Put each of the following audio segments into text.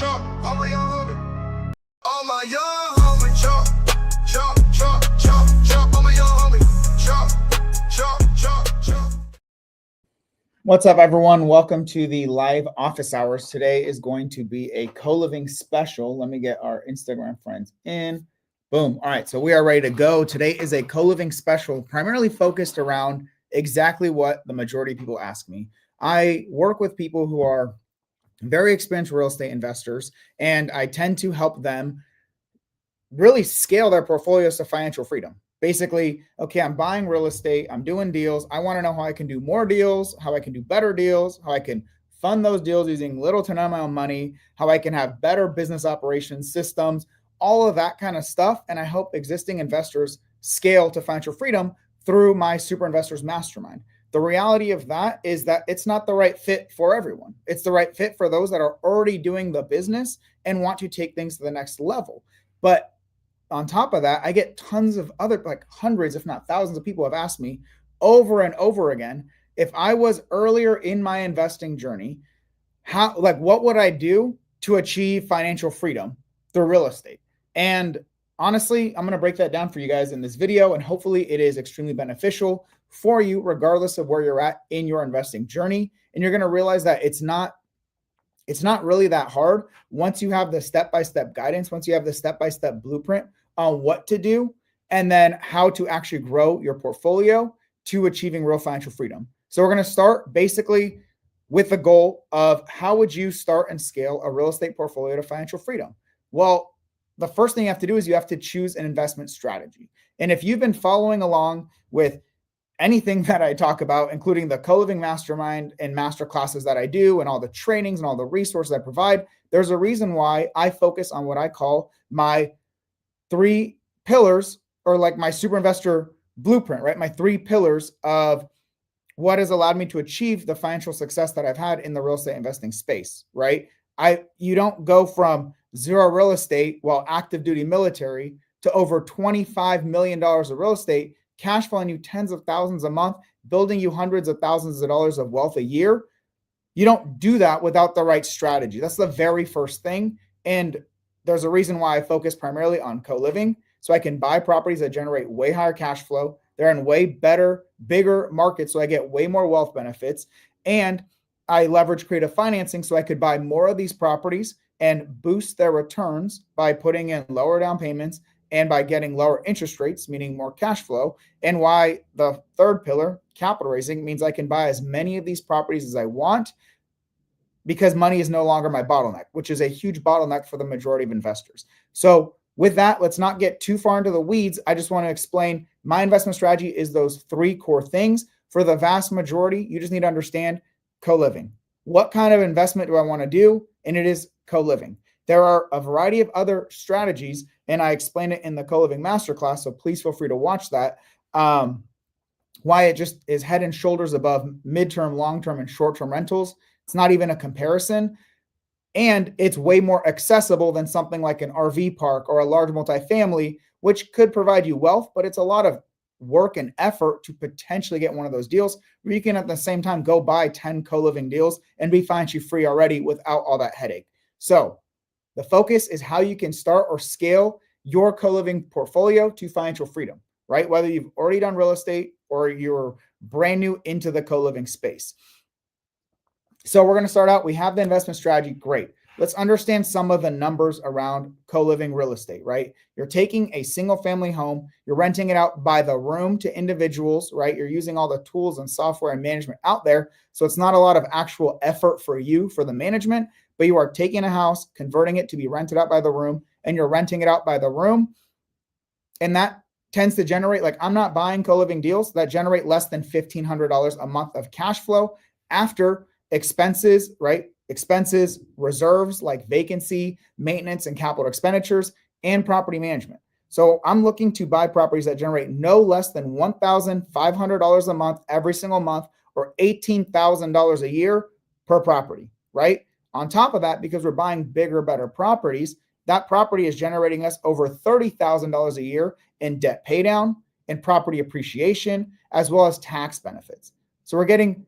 chop, all my young homie. All my young homie, chop, chop, chop, chop, chop, all my young homie. Chop, chop, chop, chop. What's up, everyone? Welcome to the live office hours. Today is going to be a co-living special. Let me get our Instagram friends in. Boom. All right, so we are ready to go. Today is a co-living special, primarily focused around exactly what the majority of people ask me. I work with people who are very experienced real estate investors, and I tend to help them really scale their portfolios to financial freedom. Basically, okay, I'm buying real estate, I'm doing deals. I want to know how I can do more deals, how I can do better deals, how I can fund those deals using little to none of my own money, how I can have better business operations systems, all of that kind of stuff. And I help existing investors scale to financial freedom through my Super Investors Mastermind. The reality of that is that it's not the right fit for everyone. It's the right fit for those that are already doing the business and want to take things to the next level. But on top of that, I get tons of other, like hundreds, if not thousands of people have asked me over and over again, if I was earlier in my investing journey, what would I do to achieve financial freedom through real estate? And honestly, I'm going to break that down for you guys in this video, and hopefully it is extremely beneficial for you, regardless of where you're at in your investing journey. And you're going to realize that it's not really that hard once you have the step-by-step guidance, once you have the step-by-step blueprint on what to do, and then how to actually grow your portfolio to achieving real financial freedom. So we're going to start basically with the goal of how would you start and scale a real estate portfolio to financial freedom? Well, the first thing you have to do is you have to choose an investment strategy. And if you've been following along with anything that I talk about, including the co-living mastermind and master classes that I do and all the trainings and all the resources I provide, there's a reason why I focus on what I call my 3 pillars, or like my super investor blueprint, right? My 3 pillars of what has allowed me to achieve the financial success that I've had in the real estate investing space, right? You don't go from zero real estate while active duty military to over $25 million of real estate, cash flowing you tens of thousands a month, building you hundreds of thousands of dollars of wealth a year. You don't do that without the right strategy. That's the very first thing. And there's a reason why I focus primarily on co-living, so I can buy properties that generate way higher cash flow. They're in way better, bigger markets, so I get way more wealth benefits. And I leverage creative financing so I could buy more of these properties and boost their returns by putting in lower down payments and by getting lower interest rates, meaning more cash flow. And why the third pillar, capital raising, means I can buy as many of these properties as I want, because money is no longer my bottleneck, which is a huge bottleneck for the majority of investors. So with that, let's not get too far into the weeds. I just want to explain my investment strategy is those 3 core things. For the vast majority, you just need to understand co-living. What kind of investment do I want to do? And it is co-living. There are a variety of other strategies, and I explain it in the co-living masterclass, so please feel free to watch that. Why it just is head and shoulders above midterm, long-term, and short-term rentals. It's not even a comparison. And it's way more accessible than something like an RV park or a large multifamily, which could provide you wealth, but it's a lot of work and effort to potentially get one of those deals, where you can at the same time go buy 10 co-living deals and be financially free already without all that headache. So the focus is how you can start or scale your co-living portfolio to financial freedom, right? Whether you've already done real estate or you're brand new into the co-living space. So we're going to start out. We have the investment strategy. Great. Let's understand some of the numbers around co-living real estate, right? You're taking a single family home, you're renting it out by the room to individuals, right? You're using all the tools and software and management out there. So it's not a lot of actual effort for you for the management, but you are taking a house, converting it to be rented out by the room, and you're renting it out by the room. And that tends to generate, like, I'm not buying co-living deals that generate less than $1,500 a month of cash flow after expenses, right? Expenses, reserves like vacancy, maintenance, and capital expenditures, and property management. So I'm looking to buy properties that generate no less than $1,500 a month every single month, or $18,000 a year per property, right? On top of that, because we're buying bigger, better properties, that property is generating us over $30,000 a year in debt paydown and property appreciation, as well as tax benefits. So we're getting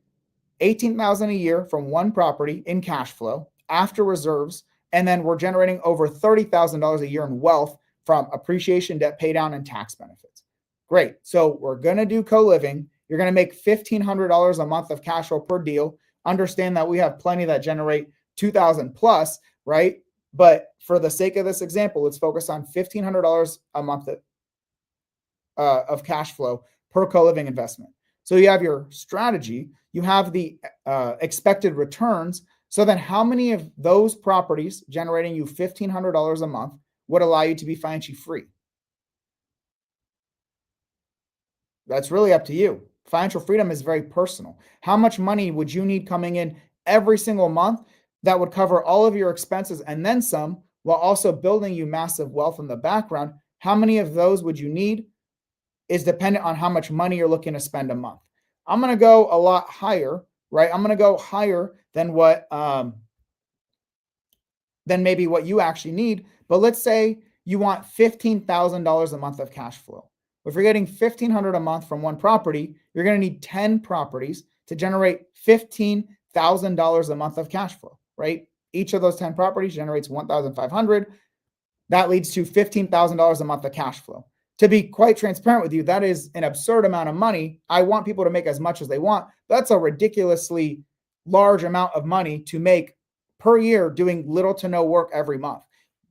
$18,000 a year from one property in cash flow after reserves And then we're generating over $30,000 a year in wealth from appreciation, debt pay down, and tax benefits. Great. So we're going to do co-living. You're going to make $1,500 a month of cash flow per deal. Understand that we have plenty that generate 2,000 plus, right? But for the sake of this example, let's focus on $1,500 a month of cash flow per co-living investment. So you have your strategy, you have the expected returns. So then how many of those properties generating you $1,500 a month would allow you to be financially free? That's really up to you. Financial freedom is very personal. How much money would you need coming in every single month that would cover all of your expenses and then some, while also building you massive wealth in the background? How many of those would you need is dependent on how much money you're looking to spend a month. I'm going to go a lot higher, right? I'm going to go higher than what than maybe what you actually need. But let's say you want $15,000 a month of cash flow. If you're getting $1,500 a month from one property, you're going to need 10 properties to generate $15,000 a month of cash flow, right? Each of those 10 properties generates $1,500. That leads to $15,000 a month of cash flow. To be quite transparent with you, that is an absurd amount of money. I want people to make as much as they want. That's a ridiculously large amount of money to make per year doing little to no work every month.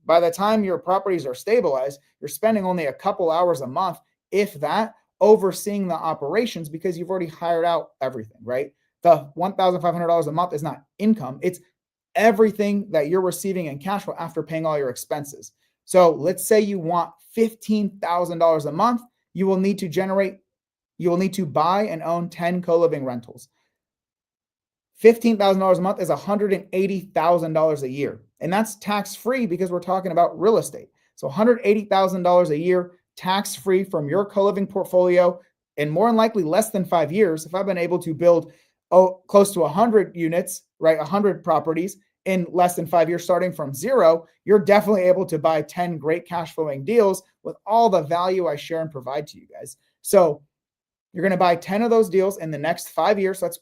By the time your properties are stabilized, you're spending only a couple hours a month, if that, overseeing the operations because you've already hired out everything, right? The $1,500 a month is not income. It's everything that you're receiving in cash flow after paying all your expenses. So let's say you want $15,000 a month. You will need to buy and own 10 co-living rentals. $15,000 a month is $180,000 a year. And that's tax-free because we're talking about real estate. So $180,000 a year tax-free from your co-living portfolio, and more than likely less than 5 years. If I've been able to build close to 100 units, right, 100 properties in less than 5 years, starting from zero, you're definitely able to buy 10 great cash flowing deals with all the value I share and provide to you guys. So you're going to buy 10 of those deals in the next 5 years. So that's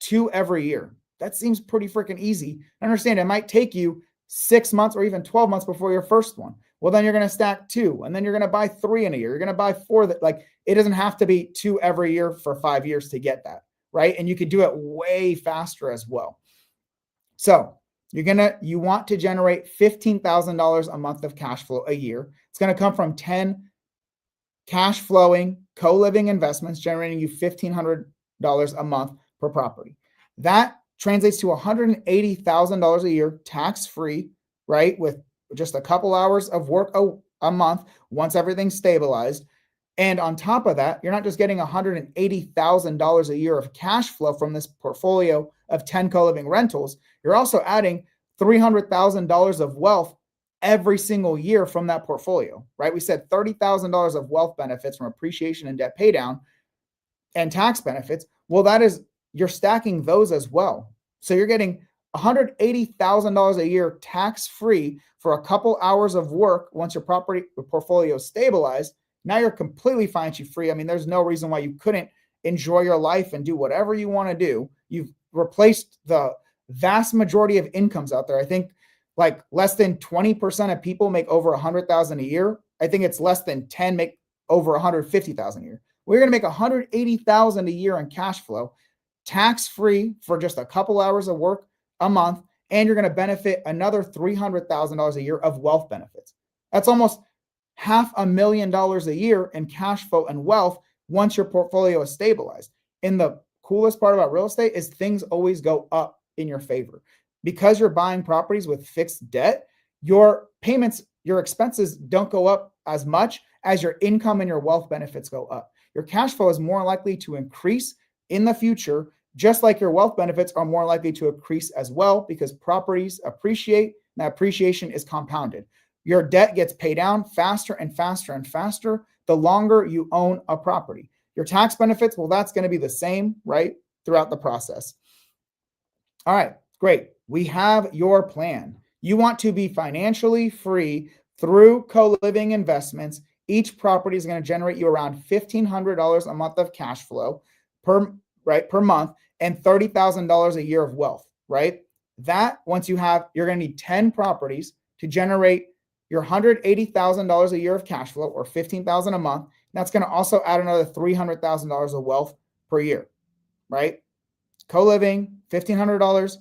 2 every year. That seems pretty freaking easy. I understand it might take you 6 months or even 12 months before your first one. Well, then you're going to stack 2, and then you're going to buy 3 in a year. You're going to buy 4. That, like, it doesn't have to be 2 every year for 5 years to get that, right? And you could do it way faster as well. So you want to generate $15,000 a month of cash flow a year. It's going to come from 10 cash flowing co-living investments generating you $1,500 a month per property. That translates to $180,000 a year tax-free, right? With just a couple hours of work a month once everything's stabilized. And on top of that, you're not just getting $180,000 a year of cash flow from this portfolio of 10 co-living rentals. You're also adding $300,000 of wealth every single year from that portfolio, right? We said $30,000 of wealth benefits from appreciation and debt pay down and tax benefits. Well, you're stacking those as well. So you're getting $180,000 a year tax-free for a couple hours of work once your portfolio is stabilized. Now you're completely financially free. I mean, there's no reason why you couldn't enjoy your life and do whatever you want to do. You've replaced the vast majority of incomes out there. I think like less than 20% of people make over $100,000 a year. I think it's less than 10 make over $150,000 a year. We're going to make $180,000 a year in cash flow, tax-free for just a couple hours of work a month, and you're going to benefit another $300,000 a year of wealth benefits. That's almost $500,000 a year in cash flow and wealth once your portfolio is stabilized. And the coolest part about real estate is things always go up in your favor. Because you're buying properties with fixed debt, your payments, your expenses don't go up as much as your income and your wealth benefits go up. Your cash flow is more likely to increase in the future, just like your wealth benefits are more likely to increase as well, because properties appreciate, and that appreciation is compounded. Your debt gets paid down faster and faster and faster the longer you own a property. Your tax benefits, well, that's going to be the same, right, throughout the process. All right, great. We have your plan. You want to be financially free through co-living investments. Each property is going to generate you around $1,500 a month of cash flow per month and $30,000 a year of wealth, right? that once you're going to need 10 properties to generate your $180,000 a year of cash flow, or $15,000 a month. That's going to also add another $300,000 of wealth per year, right? Co-living, $1,500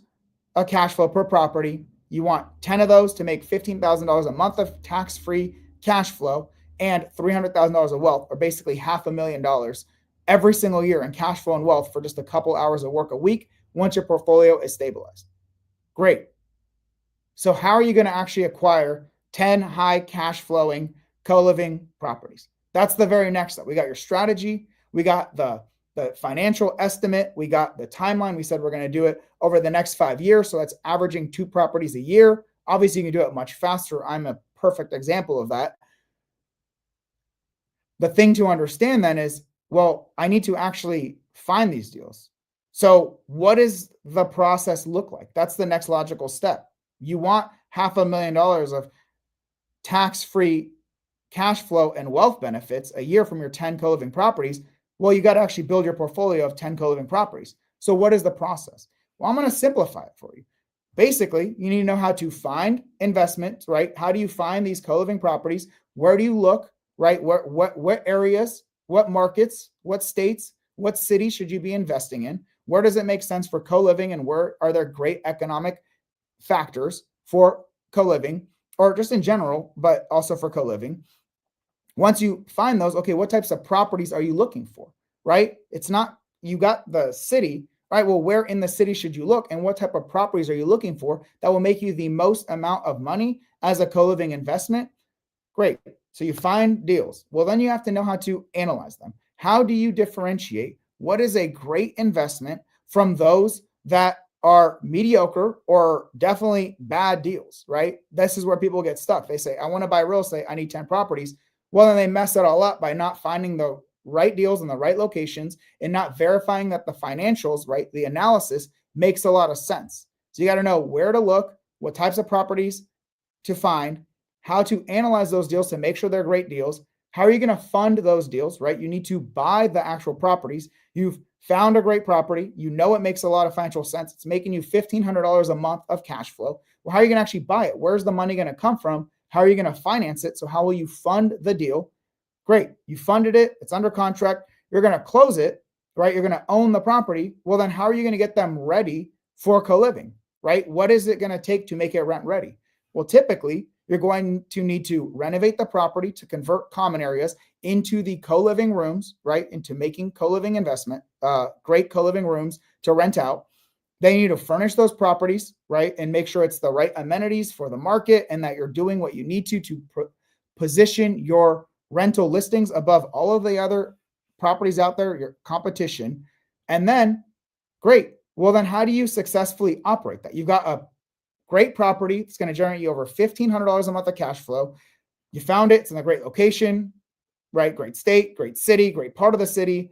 of cash flow per property. You want 10 of those to make $15,000 a month of tax-free cash flow and $300,000 of wealth, or basically $500,000 every single year in cash flow and wealth for just a couple hours of work a week once your portfolio is stabilized. Great. So how are you going to actually acquire 10 high cash flowing co-living properties? That's the very next step. We got your strategy. We got the financial estimate. We got the timeline. We said we're going to do it over the next 5 years. So that's averaging 2 properties a year. Obviously, you can do it much faster. I'm a perfect example of that. The thing to understand then is, well, I need to actually find these deals. So what does the process look like? That's the next logical step. You want $500,000 of tax-free cash flow and wealth benefits a year from your 10 co-living properties. Well, you got to actually build your portfolio of 10 co-living properties. So what is the process? Well, I'm going to simplify it for you. Basically, you need to know how to find investments, right? How do you find these co-living properties? Where do you look, right? What areas, what markets, what states, what cities should you be investing in? Where does it make sense for co-living, and where are there great economic factors for co-living, or just in general, but also for co-living? Once you find those, okay, what types of properties are you looking for, right? It's not, you got the city, right? Well, where in the city should you look, and what type of properties are you looking for that will make you the most amount of money as a co-living investment? Great. So you find deals. Well, then you have to know how to analyze them. How do you differentiate what is a great investment from those that are mediocre or definitely bad deals, right? This is where people get stuck. They say, I want to buy real estate. I need 10 properties. Well, then they mess it all up by not finding the right deals in the right locations and not verifying that the financials, right, the analysis makes a lot of sense. So you got to know where to look, what types of properties to find, how to analyze those deals to make sure they're great deals. How are you going to fund those deals, right? You need to buy the actual properties. You've found a great property. You know it makes a lot of financial sense. It's making you $1,500 a month of cash flow. Well, how are you going to actually buy it? Where's the money going to come from? How are you going to finance it? So how will you fund the deal? Great. You funded it. It's under contract. You're going to close it, right? You're going to own the property. Well, then how are you going to get them ready for co-living, right? What is it going to take to make it rent ready? Well, typically, you're going to need to renovate the property to convert common areas into the co-living rooms, right? Into making co-living investment, great co-living rooms to rent out. Then you need to furnish those properties, right? And make sure it's the right amenities for the market and that you're doing what you need to position your rental listings above all of the other properties out there, your competition. And then, great. Well, then how do you successfully operate that? You've got a great property. It's going to generate you over $1,500 a month of cash flow. You found it. It's in a great location, right? Great state, great city, great part of the city.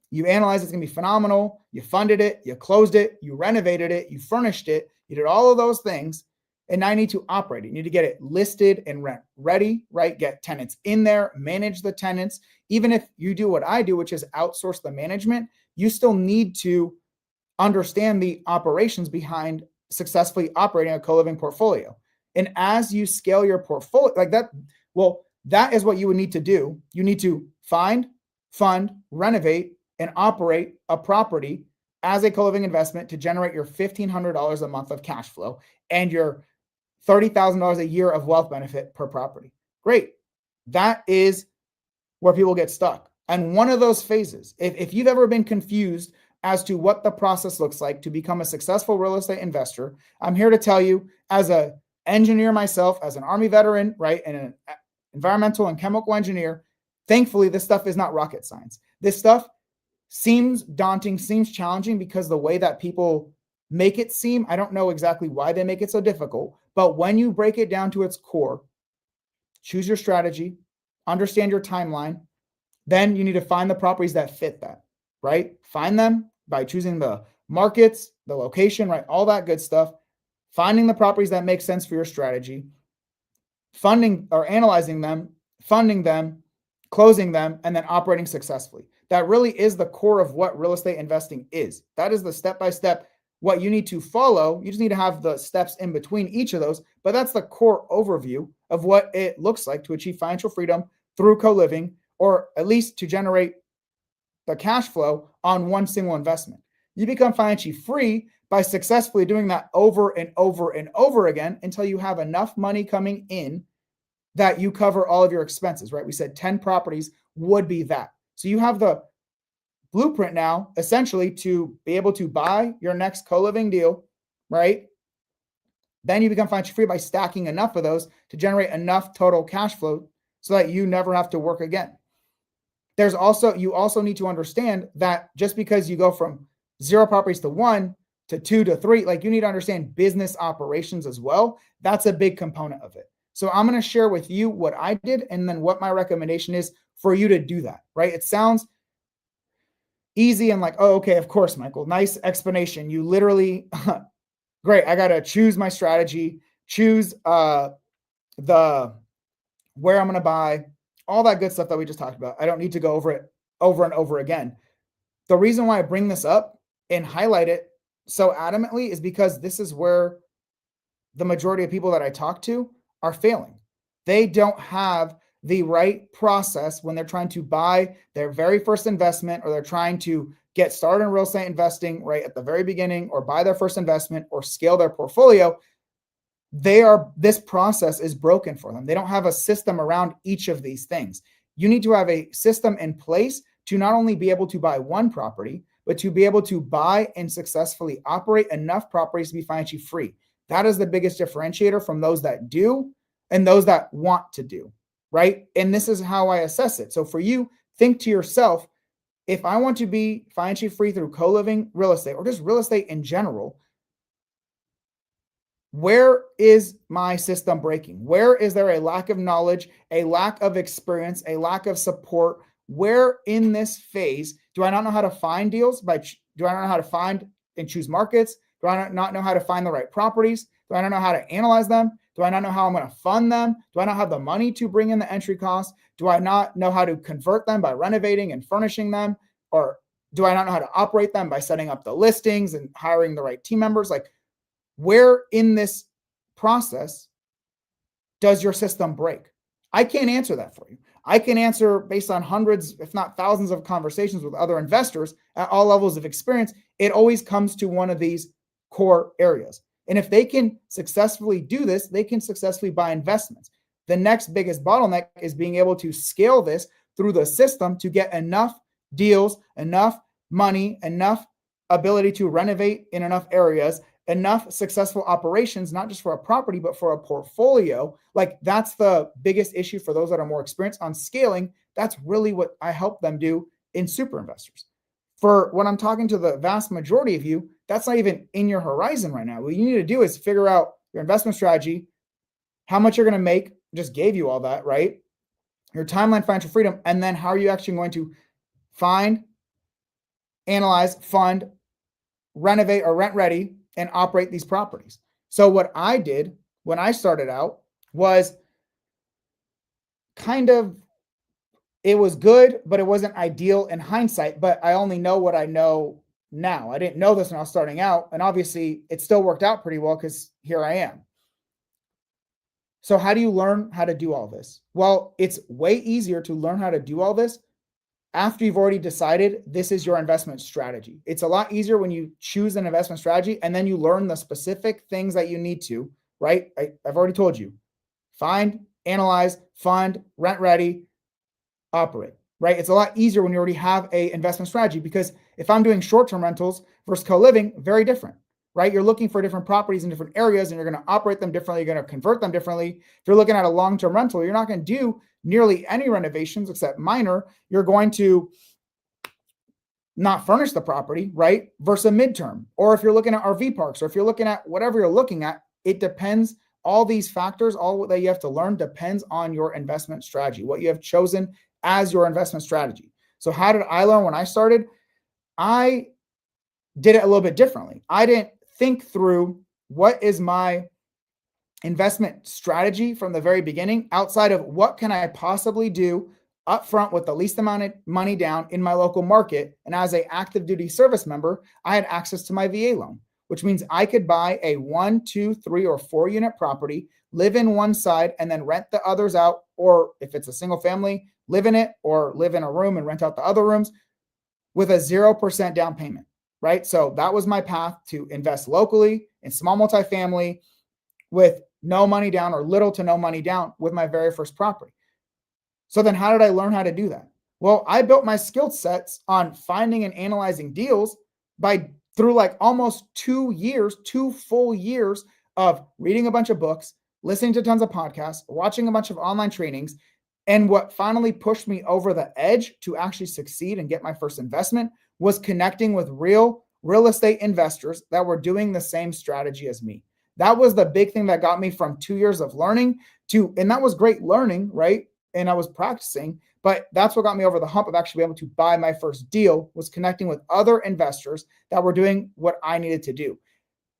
You analyze it's going to be phenomenal. You funded it. You closed it. You renovated it. You furnished it. You did all of those things. And now you need to operate it. You need to get it listed and rent ready, right? Get tenants in there, manage the tenants. Even if you do what I do, which is outsource the management, you still need to understand the operations behind successfully operating a co-living portfolio. And as you scale your portfolio like that, well, that is what you would need to do. You need to find, fund, renovate, and operate a property as a co-living investment to generate your $1,500 a month of cash flow and your $30,000 a year of wealth benefit per property. Great. That is where people get stuck. And one of those phases, if you've ever been confused as to what the process looks like to become a successful real estate investor, I'm here to tell you, as an engineer myself, as an Army veteran, right, and an environmental and chemical engineer, thankfully, this stuff is not rocket science. This stuff seems daunting, seems challenging because the way that people make it seem, I don't know exactly why they make it so difficult, but when you break it down to its core, choose your strategy, understand your timeline, then you need to find the properties that fit that, right? Find them by choosing the markets, the location, right? All that good stuff. Finding the properties that make sense for your strategy, funding or analyzing them, funding them, closing them, and then operating successfully. That really is the core of what real estate investing is. That is the step-by-step what you need to follow. You just need to have the steps in between each of those, but that's the core overview of what it looks like to achieve financial freedom through co-living, or at least to generate the cash flow on one single investment. You become financially free by successfully doing that over and over and over again until you have enough money coming in that you cover all of your expenses, right? We said 10 properties would be that. So you have the blueprint now, essentially, to be able to buy your next co-living deal, right? Then you become financially free by stacking enough of those to generate enough total cash flow so that you never have to work again. You also need to understand that just because you go from 0 properties to 1 to 2 to 3, like, you need to understand business operations as well. That's a big component of it. So I'm going to share with you what I did and then what my recommendation is for you to do that, right? It sounds easy and like, oh, okay, of course, Michael, nice explanation. You literally, great. I got to choose my strategy, choose where I'm going to buy, all that good stuff that we just talked about. I don't need to go over it over and over again. The reason why I bring this up and highlight it so adamantly is because this is where the majority of people that I talk to are failing. They don't have the right process when they're trying to buy their very first investment, or they're trying to get started in real estate investing right at the very beginning, or buy their first investment, or scale their portfolio. This process is broken for them. They don't have a system around each of these things. You need to have a system in place to not only be able to buy one property, but to be able to buy and successfully operate enough properties to be financially free. That is the biggest differentiator from those that do and those that want to do, right? And this is how I assess it. So for you, think to yourself, if I want to be financially free through co-living real estate, or just real estate in general, where is my system breaking? Where is there a lack of knowledge, a lack of experience, a lack of support? Where in this phase do I not know how to find deals? Do I not know how to find and choose markets? Do I not know how to find the right properties? Do I not know how to analyze them? Do I not know how I'm going to fund them? Do I not have the money to bring in the entry costs? Do I not know how to convert them by renovating and furnishing them? Or do I not know how to operate them by setting up the listings and hiring the right team members? Like, where in this process does your system break? I can't answer that for you. I can answer based on hundreds, if not thousands, of conversations with other investors at all levels of experience. It always comes to one of these core areas. And if they can successfully do this, they can successfully buy investments. The next biggest bottleneck is being able to scale this through the system to get enough deals, enough money, enough ability to renovate in enough areas, enough successful operations, not just for a property, but for a portfolio. Like, that's the biggest issue for those that are more experienced on scaling. That's really what I help them do in super investors. For when I'm talking to the vast majority of you, that's not even in your horizon right now. What you need to do is figure out your investment strategy, how much you're going to make. Just gave you all that, right? Your timeline, financial freedom, and then how are you actually going to find, analyze, fund, renovate, or rent ready and operate these properties. So what I did when I started out was it was good, but it wasn't ideal in hindsight. But I only know what I know now. I didn't know this when I was starting out. And obviously it still worked out pretty well because here I am. So how do you learn how to do all this? Well, it's way easier to learn how to do all this after you've already decided this is your investment strategy. It's a lot easier when you choose an investment strategy and then you learn the specific things that you need to, right? I've already told you, find, analyze, fund, rent ready, operate, right? It's a lot easier when you already have a investment strategy, because if I'm doing short-term rentals versus co-living, very different, right? You're looking for different properties in different areas and you're going to operate them differently. You're going to convert them differently. If you're looking at a long-term rental, you're not going to do nearly any renovations except minor. You're going to not furnish the property, right? Versus a midterm. Or if you're looking at RV parks, or if you're looking at whatever you're looking at, it depends. All these factors, all that you have to learn depends on your investment strategy, what you have chosen as your investment strategy. So how did I learn when I started? I did it a little bit differently. I didn't think through what is my investment strategy from the very beginning, outside of what can I possibly do up front with the least amount of money down in my local market. And as an active duty service member, I had access to my VA loan, which means I could buy a 1, 2, 3, or 4 unit property, live in one side, and then rent the others out. Or if it's a single family, live in it or live in a room and rent out the other rooms with a 0% down payment, right? So that was my path to invest locally in small multifamily with no money down or little to no money down with my very first property. So then how did I learn how to do that? Well, I built my skill sets on finding and analyzing deals through like almost 2 years, 2 full years of reading a bunch of books, listening to tons of podcasts, watching a bunch of online trainings. And what finally pushed me over the edge to actually succeed and get my first investment was connecting with real estate investors that were doing the same strategy as me. That was the big thing that got me from 2 years of learning and that was great learning, right? And I was practicing, but that's what got me over the hump of actually being able to buy my first deal, was connecting with other investors that were doing what I needed to do.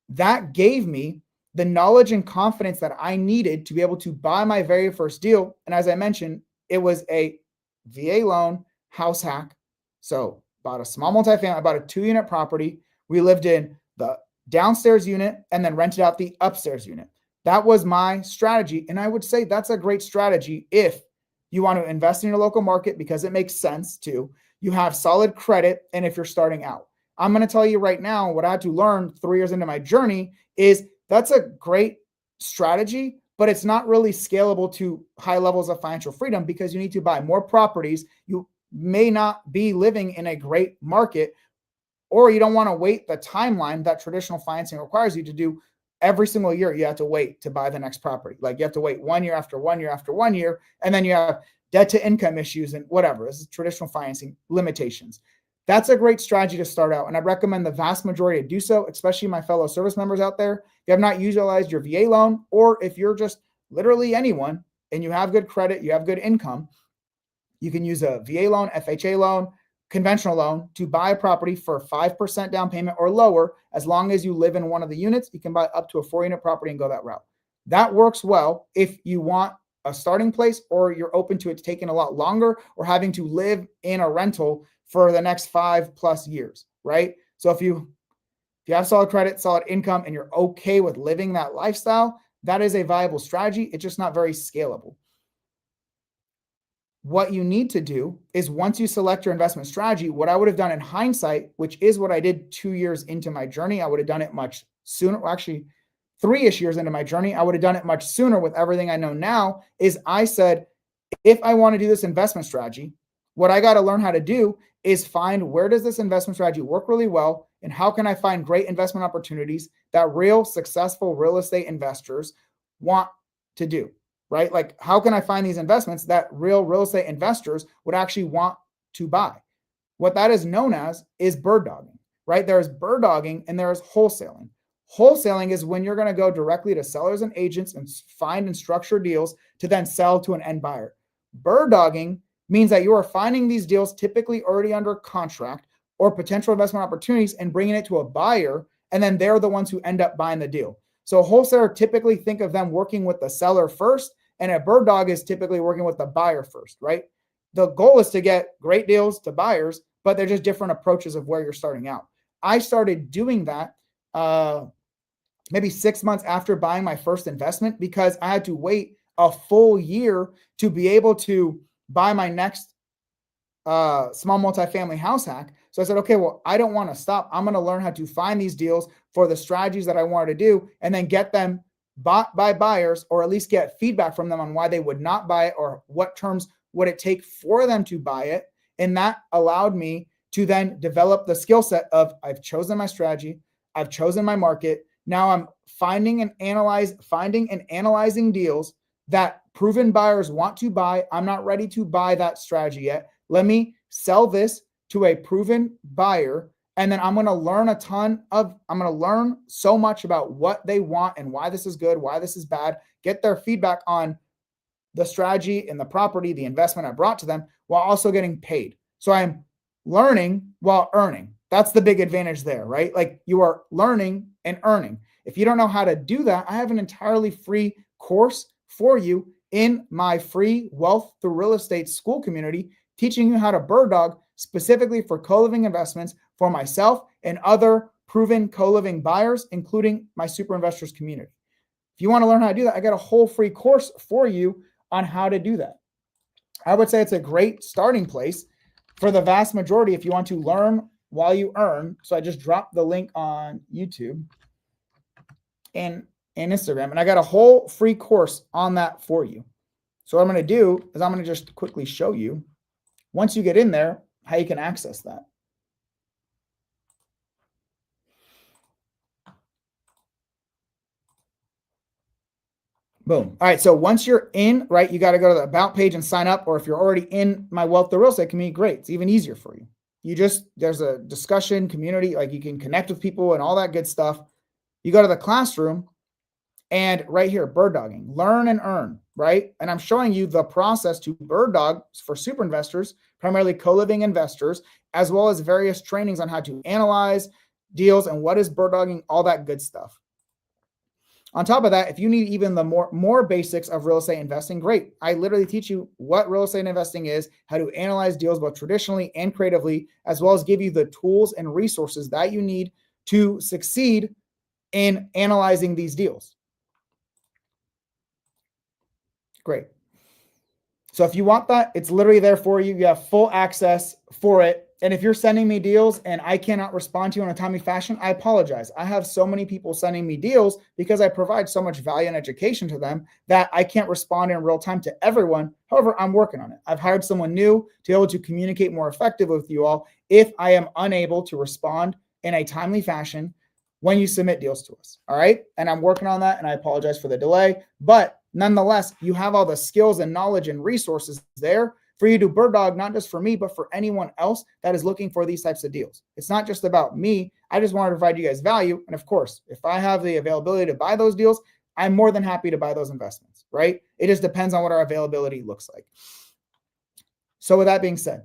That gave me the knowledge and confidence that I needed to be able to buy my very first deal. And as I mentioned, it was a VA loan house hack. So bought a small multifamily, I bought a 2-unit property. We lived in the downstairs unit and then rented out the upstairs unit. That was my strategy. And I would say that's a great strategy if you want to invest in your local market, because it makes sense to. You have solid credit, and if you're starting out. I'm going to tell you right now what I had to learn 3 years into my journey is that's a great strategy, but it's not really scalable to high levels of financial freedom because you need to buy more properties. You may not be living in a great market, or you don't want to wait the timeline that traditional financing requires you to do. Every single year, you have to wait to buy the next property. Like you have to wait 1 year after 1 year after 1 year, and then you have debt to income issues and whatever. This is traditional financing limitations. That's a great strategy to start out. And I'd recommend the vast majority to do so, especially my fellow service members out there. If you have not utilized your VA loan, or if you're just literally anyone and you have good credit, you have good income, you can use a VA loan, FHA loan, conventional loan to buy a property for 5% down payment or lower. As long as you live in one of the units, you can buy up to a 4-unit property and go that route. That works well if you want a starting place, or you're open to it taking a lot longer, or having to live in a rental for the next 5+ years, right? So if you have solid credit, solid income, and you're okay with living that lifestyle, that is a viable strategy. It's just not very scalable. What you need to do is, once you select your investment strategy, what I would have done in hindsight, which is what I did 2 years into my journey, I would have done it much sooner. Well, actually, 3-ish years into my journey, I would have done it much sooner with everything I know now, is I said, if I want to do this investment strategy, what I got to learn how to do is find, where does this investment strategy work really well, and how can I find great investment opportunities that real successful real estate investors want to do. Right? Like, how can I find these investments that real estate investors would actually want to buy? What that is known as is bird dogging, right? There's bird dogging and there's wholesaling. Wholesaling is when you're going to go directly to sellers and agents and find and structure deals to then sell to an end buyer. Bird dogging means that you are finding these deals typically already under contract or potential investment opportunities and bringing it to a buyer, and then they're the ones who end up buying the deal. So a wholesaler, typically think of them working with the seller first, and a bird dog is typically working with the buyer first, right? The goal is to get great deals to buyers, but they're just different approaches of where you're starting out. I started doing that maybe 6 months after buying my first investment, because I had to wait a full year to be able to buy my next small multifamily house hack. So I said, okay, well, I don't want to stop. I'm going to learn how to find these deals for the strategies that I wanted to do, and then get them bought by buyers, or at least get feedback from them on why they would not buy it, or what terms would it take for them to buy it. And that allowed me to then develop the skill set of, I've chosen my strategy, I've chosen my market. Now I'm finding and analyzing deals that proven buyers want to buy. I'm not ready to buy that strategy yet. Let me sell this to a proven buyer. And then I'm going to learn so much about what they want and why this is good, why this is bad, get their feedback on the strategy and the property, the investment I brought to them, while also getting paid. So I'm learning while earning. That's the big advantage there, right? Like, you are learning and earning. If you don't know how to do that, I have an entirely free course for you in my free Wealth Through Real Estate school community, teaching you how to bird dog specifically for co-living investments for myself and other proven co-living buyers, including my super investors community. If you want to learn how to do that, I got a whole free course for you on how to do that. I would say it's a great starting place for the vast majority if you want to learn while you earn. So I just dropped the link on YouTube and Instagram, and I got a whole free course on that for you. So what I'm going to do is I'm going to just quickly show you, once you get in there, how you can access that. Boom. All right. So once you're in, right, you got to go to the about page and sign up. Or if you're already in my Wealth to Real Estate community, great. It's even easier for you. There's a discussion community, like you can connect with people and all that good stuff. You go to the classroom and right here, bird dogging, learn and earn, right? And I'm showing you the process to bird dog for super investors, primarily co-living investors, as well as various trainings on how to analyze deals and what is bird dogging, all that good stuff. On top of that, if you need even the more basics of real estate investing, great. I literally teach you what real estate investing is, how to analyze deals both traditionally and creatively, as well as give you the tools and resources that you need to succeed in analyzing these deals. Great. So if you want that, it's literally there for you. You have full access for it. And if you're sending me deals and I cannot respond to you in a timely fashion, I apologize. I have so many people sending me deals because I provide so much value and education to them that I can't respond in real time to everyone. However, I'm working on it. I've hired someone new to be able to communicate more effectively with you all if I am unable to respond in a timely fashion when you submit deals to us. All right. And I'm working on that and I apologize for the delay, but nonetheless, you have all the skills and knowledge and resources there for you to bird dog, not just for me, but for anyone else that is looking for these types of deals. It's not just about me. I just want to provide you guys value. And of course, if I have the availability to buy those deals, I'm more than happy to buy those investments, right? It just depends on what our availability looks like. So with that being said,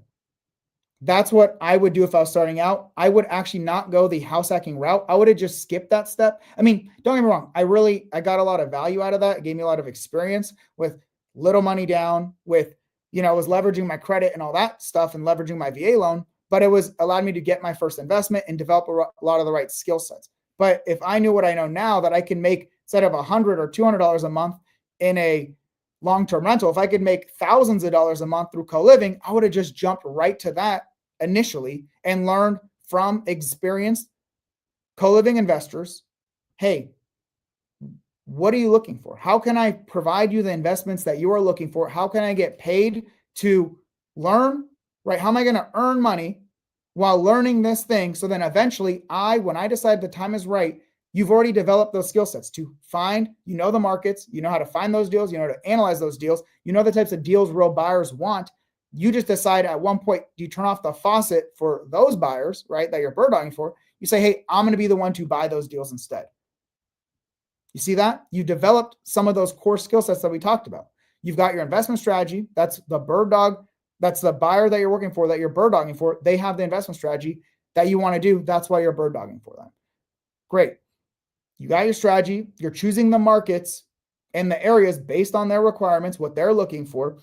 that's what I would do if I was starting out. I would actually not go the house hacking route. I would have just skipped that step. I mean, don't get me wrong. I got a lot of value out of that. It gave me a lot of experience with little money down, with, I was leveraging my credit and all that stuff and leveraging my VA loan, but it was allowed me to get my first investment and develop a lot of the right skill sets. But if I knew what I know now, that I can make, instead of $100 or $200 a month in a long-term rental, if I could make thousands of dollars a month through co-living, I would have just jumped right to that initially and learned from experienced co-living investors. Hey, what are you looking for? How can I provide you the investments that you are looking for? How can I get paid to learn, right? How am I going to earn money while learning this thing? So then eventually when I decide the time is right, you've already developed those skill sets to find, the markets, how to find those deals, how to analyze those deals, the types of deals real buyers want. You just decide at one point, do you turn off the faucet for those buyers, right, that you're bird dogging for? You say, hey, I'm going to be the one to buy those deals instead. You see that? You developed some of those core skill sets that we talked about. You've got your investment strategy. That's the bird dog. That's the buyer that you're working for, that you're bird dogging for. They have the investment strategy that you want to do. That's why you're bird dogging for them. Great. You got your strategy. You're choosing the markets and the areas based on their requirements, what they're looking for.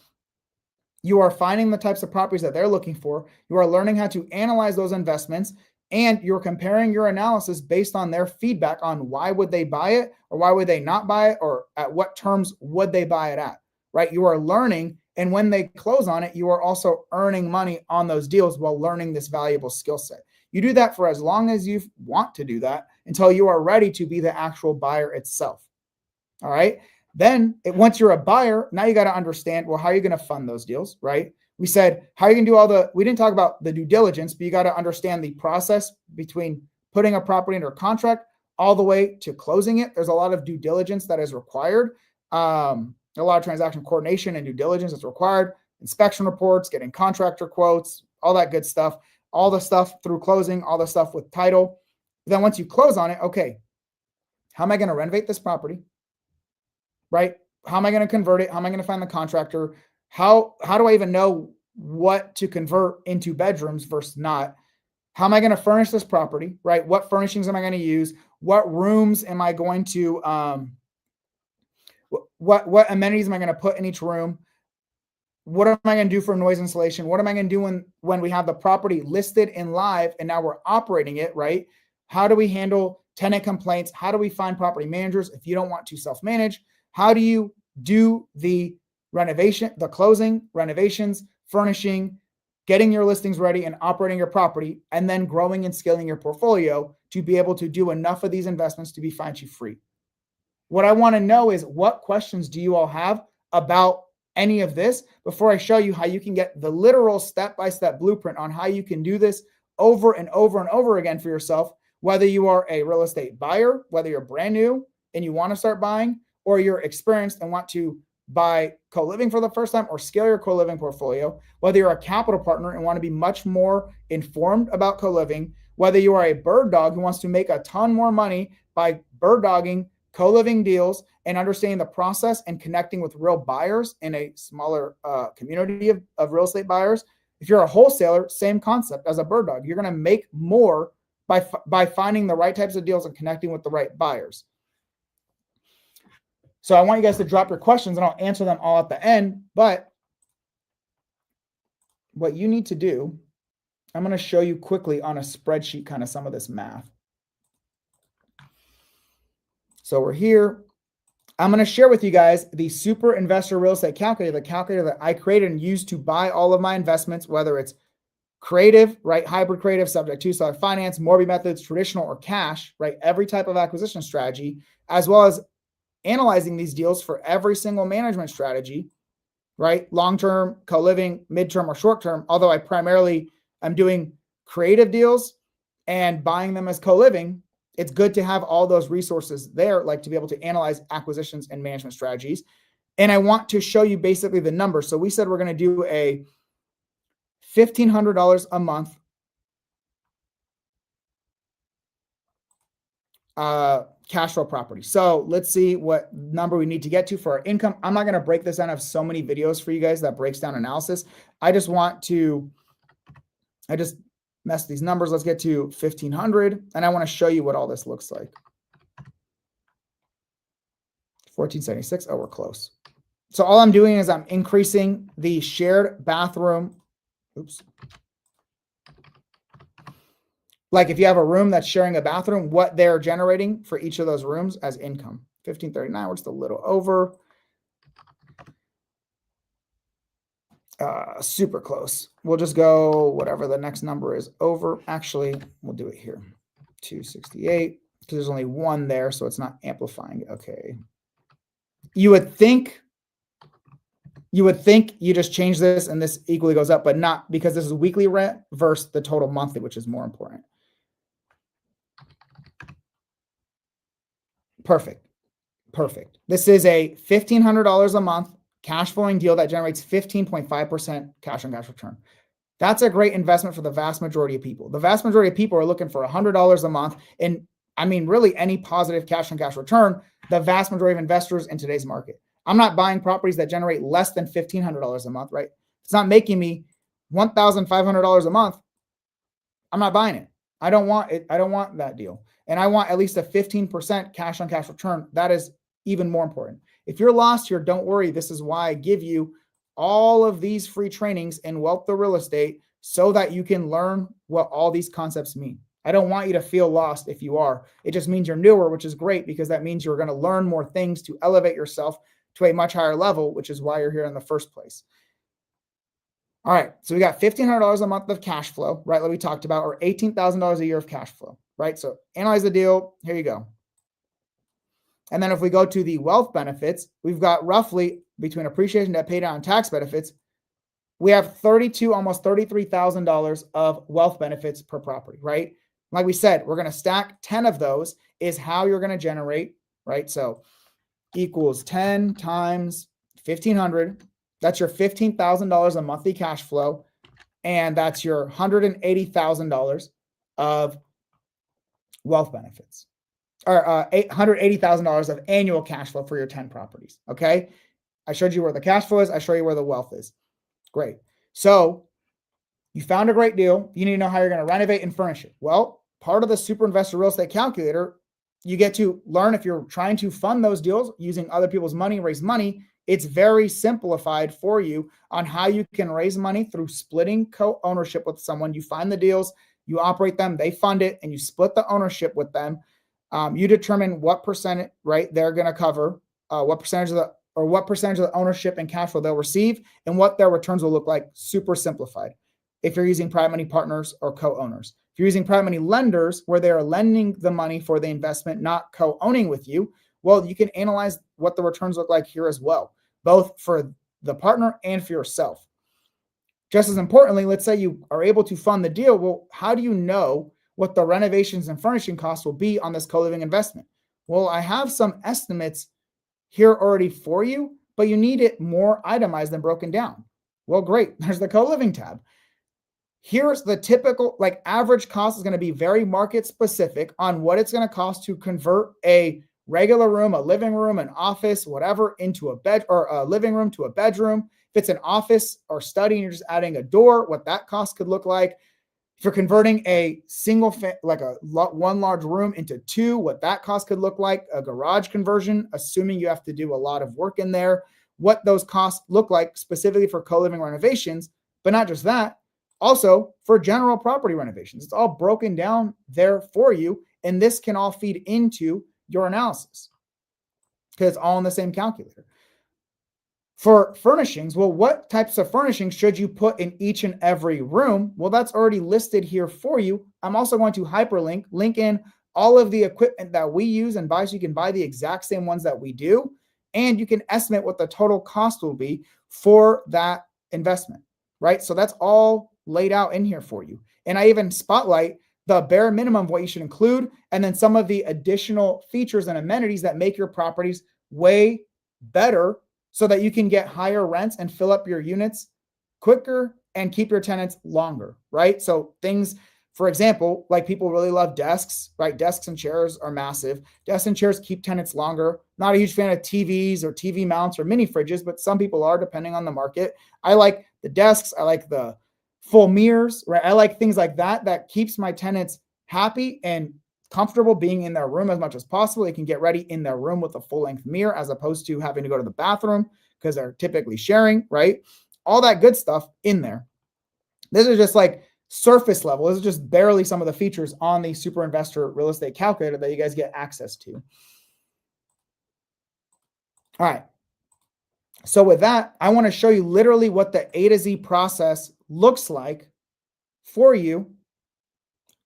You are finding the types of properties that they're looking for. You are learning how to analyze those investments, and you're comparing your analysis based on their feedback on why would they buy it or why would they not buy it, or at what terms would they buy it at, right? You are learning, and when they close on it, you are also earning money on those deals while learning this valuable skill set. You do that for as long as you want to do that until you are ready to be the actual buyer itself. All right. Then once you're a buyer, now you got to understand, well, how are you going to fund those deals, right? We said, how are you going to do we didn't talk about the due diligence, but you got to understand the process between putting a property under contract all the way to closing it. There's a lot of due diligence that is required. A lot of transaction coordination and due diligence is required. Inspection reports, getting contractor quotes, all that good stuff, all the stuff through closing, all the stuff with title. Then once you close on it, okay, how am I going to renovate this property? Right? How am I going to convert it? How am I going to find the contractor? How do I even know what to convert into bedrooms versus not? How am I going to furnish this property? Right? What furnishings am I going to use? What rooms am I going to, what amenities am I going to put in each room? What am I going to do for noise insulation? What am I going to do when we have the property listed and live and now we're operating it, right? How do we handle tenant complaints? How do we find property managers if you don't want to self-manage? How do you do the renovation, the closing, renovations, furnishing, getting your listings ready and operating your property, and then growing and scaling your portfolio to be able to do enough of these investments to be financially free? What I want to know is, what questions do you all have about any of this before I show you how you can get the literal step-by-step blueprint on how you can do this over and over and over again for yourself, whether you are a real estate buyer, whether you're brand new and you want to start buying, or you're experienced and want to buy co-living for the first time or scale your co-living portfolio, whether you're a capital partner and want to be much more informed about co-living, whether you are a bird dog who wants to make a ton more money by bird dogging co-living deals and understanding the process and connecting with real buyers in a smaller community of real estate buyers. If you're a wholesaler, same concept as a bird dog. You're going to make more by finding the right types of deals and connecting with the right buyers. So I want you guys to drop your questions and I'll answer them all at the end. But what you need to do, I'm going to show you quickly on a spreadsheet kind of some of this math. So we're here. I'm going to share with you guys the Super Investor Real Estate Calculator, the calculator that I created and used to buy all of my investments, whether it's creative, right? Hybrid creative, subject to seller finance, mortgage methods, traditional or cash, right? Every type of acquisition strategy, as well as analyzing these deals for every single management strategy, right? Long-term, co-living, midterm, or short-term. Although I primarily am doing creative deals and buying them as co-living, it's good to have all those resources there, like to be able to analyze acquisitions and management strategies. And I want to show you basically the numbers. So we said we're going to do a $1,500 a month cash flow property. So let's see what number we need to get to for our income. I'm not going to break this down. I have so many videos for you guys that breaks down analysis. I just mess these numbers. Let's get to 1,500. And I want to show you what all this looks like. 1476. Oh, we're close. So all I'm doing is I'm increasing the shared bathroom. Oops. Like if you have a room that's sharing a bathroom, what they're generating for each of those rooms as income. 1539, we're just a little over. Super close. We'll just go whatever the next number is over. Actually, we'll do it here. 268, because there's only one there, so it's not amplifying. Okay. You would think you just change this and this equally goes up, but not, because this is weekly rent versus the total monthly, which is more important. Perfect. Perfect. This is a $1,500 a month cash flowing deal that generates 15.5% cash on cash return. That's a great investment for the vast majority of people. The vast majority of people are looking for $100 a month. And I mean, really any positive cash on cash return, the vast majority of investors in today's market. I'm not buying properties that generate less than $1,500 a month, right? It's not making me $1,500 a month. I'm not buying it. I don't want it. I don't want that deal. And I want at least a 15% cash on cash return. That is even more important. If you're lost here, don't worry. This is why I give you all of these free trainings in Wealth of Real Estate so that you can learn what all these concepts mean. I don't want you to feel lost if you are. It just means you're newer, which is great because that means you're going to learn more things to elevate yourself to a much higher level, which is why you're here in the first place. All right, so we got $1,500 a month of cash flow, right, that we talked about, or $18,000 a year of cash flow, right? So analyze the deal. Here you go. And then if we go to the wealth benefits, we've got roughly between appreciation, debt pay down, and tax benefits, we have almost $33,000 of wealth benefits per property, right? Like we said, we're going to stack 10 of those is how you're going to generate, right? So equals 10 times 1,500. That's your $15,000 a monthly cash flow. And that's your $180,000 of wealth benefits, or $880,000 of annual cash flow for your 10 properties. Okay. I showed you where the cash flow is. I show you where the wealth is. Great. So you found a great deal. You need to know how you're going to renovate and furnish it. Well, part of the Super Investor Real Estate Calculator, you get to learn if you're trying to fund those deals using other people's money, raise money. It's very simplified for you on how you can raise money through splitting co-ownership with someone. You find the deals You operate them, they fund it, and you split the ownership with them. You determine what percent, right, they're going to cover, what percentage of the ownership and cash flow they'll receive, and what their returns will look like. Super simplified. If you're using private money partners or co-owners, if you're using private money lenders where they are lending the money for the investment, not co-owning with you, well, you can analyze what the returns look like here as well, both for the partner and for yourself. Just as importantly, let's say you are able to fund the deal. Well, how do you know what the renovations and furnishing costs will be on this co-living investment? Well, I have some estimates here already for you, but you need it more itemized and broken down. Well, great. There's the co-living tab. Here's the typical, like, average cost is going to be very market specific on what it's going to cost to convert a regular room, a living room, an office, whatever, into a bed or a living room to a bedroom. If it's an office or study and you're just adding a door, what that cost could look like. If you're converting a one large room into two, what that cost could look like. A garage conversion, assuming you have to do a lot of work in there, what those costs look like specifically for co-living renovations. But not just that, also for general property renovations. It's all broken down there for you, and this can all feed into your analysis because it's all in the same calculator. For furnishings, well, what types of furnishings should you put in each and every room? Well, that's already listed here for you. I'm also going to link in all of the equipment that we use and buy, so you can buy the exact same ones that we do, and you can estimate what the total cost will be for that investment, right? So that's all laid out in here for you. And I even spotlight the bare minimum of what you should include, and then some of the additional features and amenities that make your properties way better so that you can get higher rents and fill up your units quicker and keep your tenants longer, right? So things, for example, like people really love desks, right? Desks and chairs are massive. Desks and chairs keep tenants longer. Not a huge fan of TVs or TV mounts or mini fridges, but some people are, depending on the market. I like the desks. I like the full mirrors, right? I like things like that keeps my tenants happy and comfortable being in their room as much as possible. They can get ready in their room with a full-length mirror as opposed to having to go to the bathroom because they're typically sharing, right? All that good stuff in there. This is just like surface level. This is just barely some of the features on the Super Investor Real Estate Calculator that you guys get access to. All right. So with that, I want to show you literally what the A to Z process looks like for you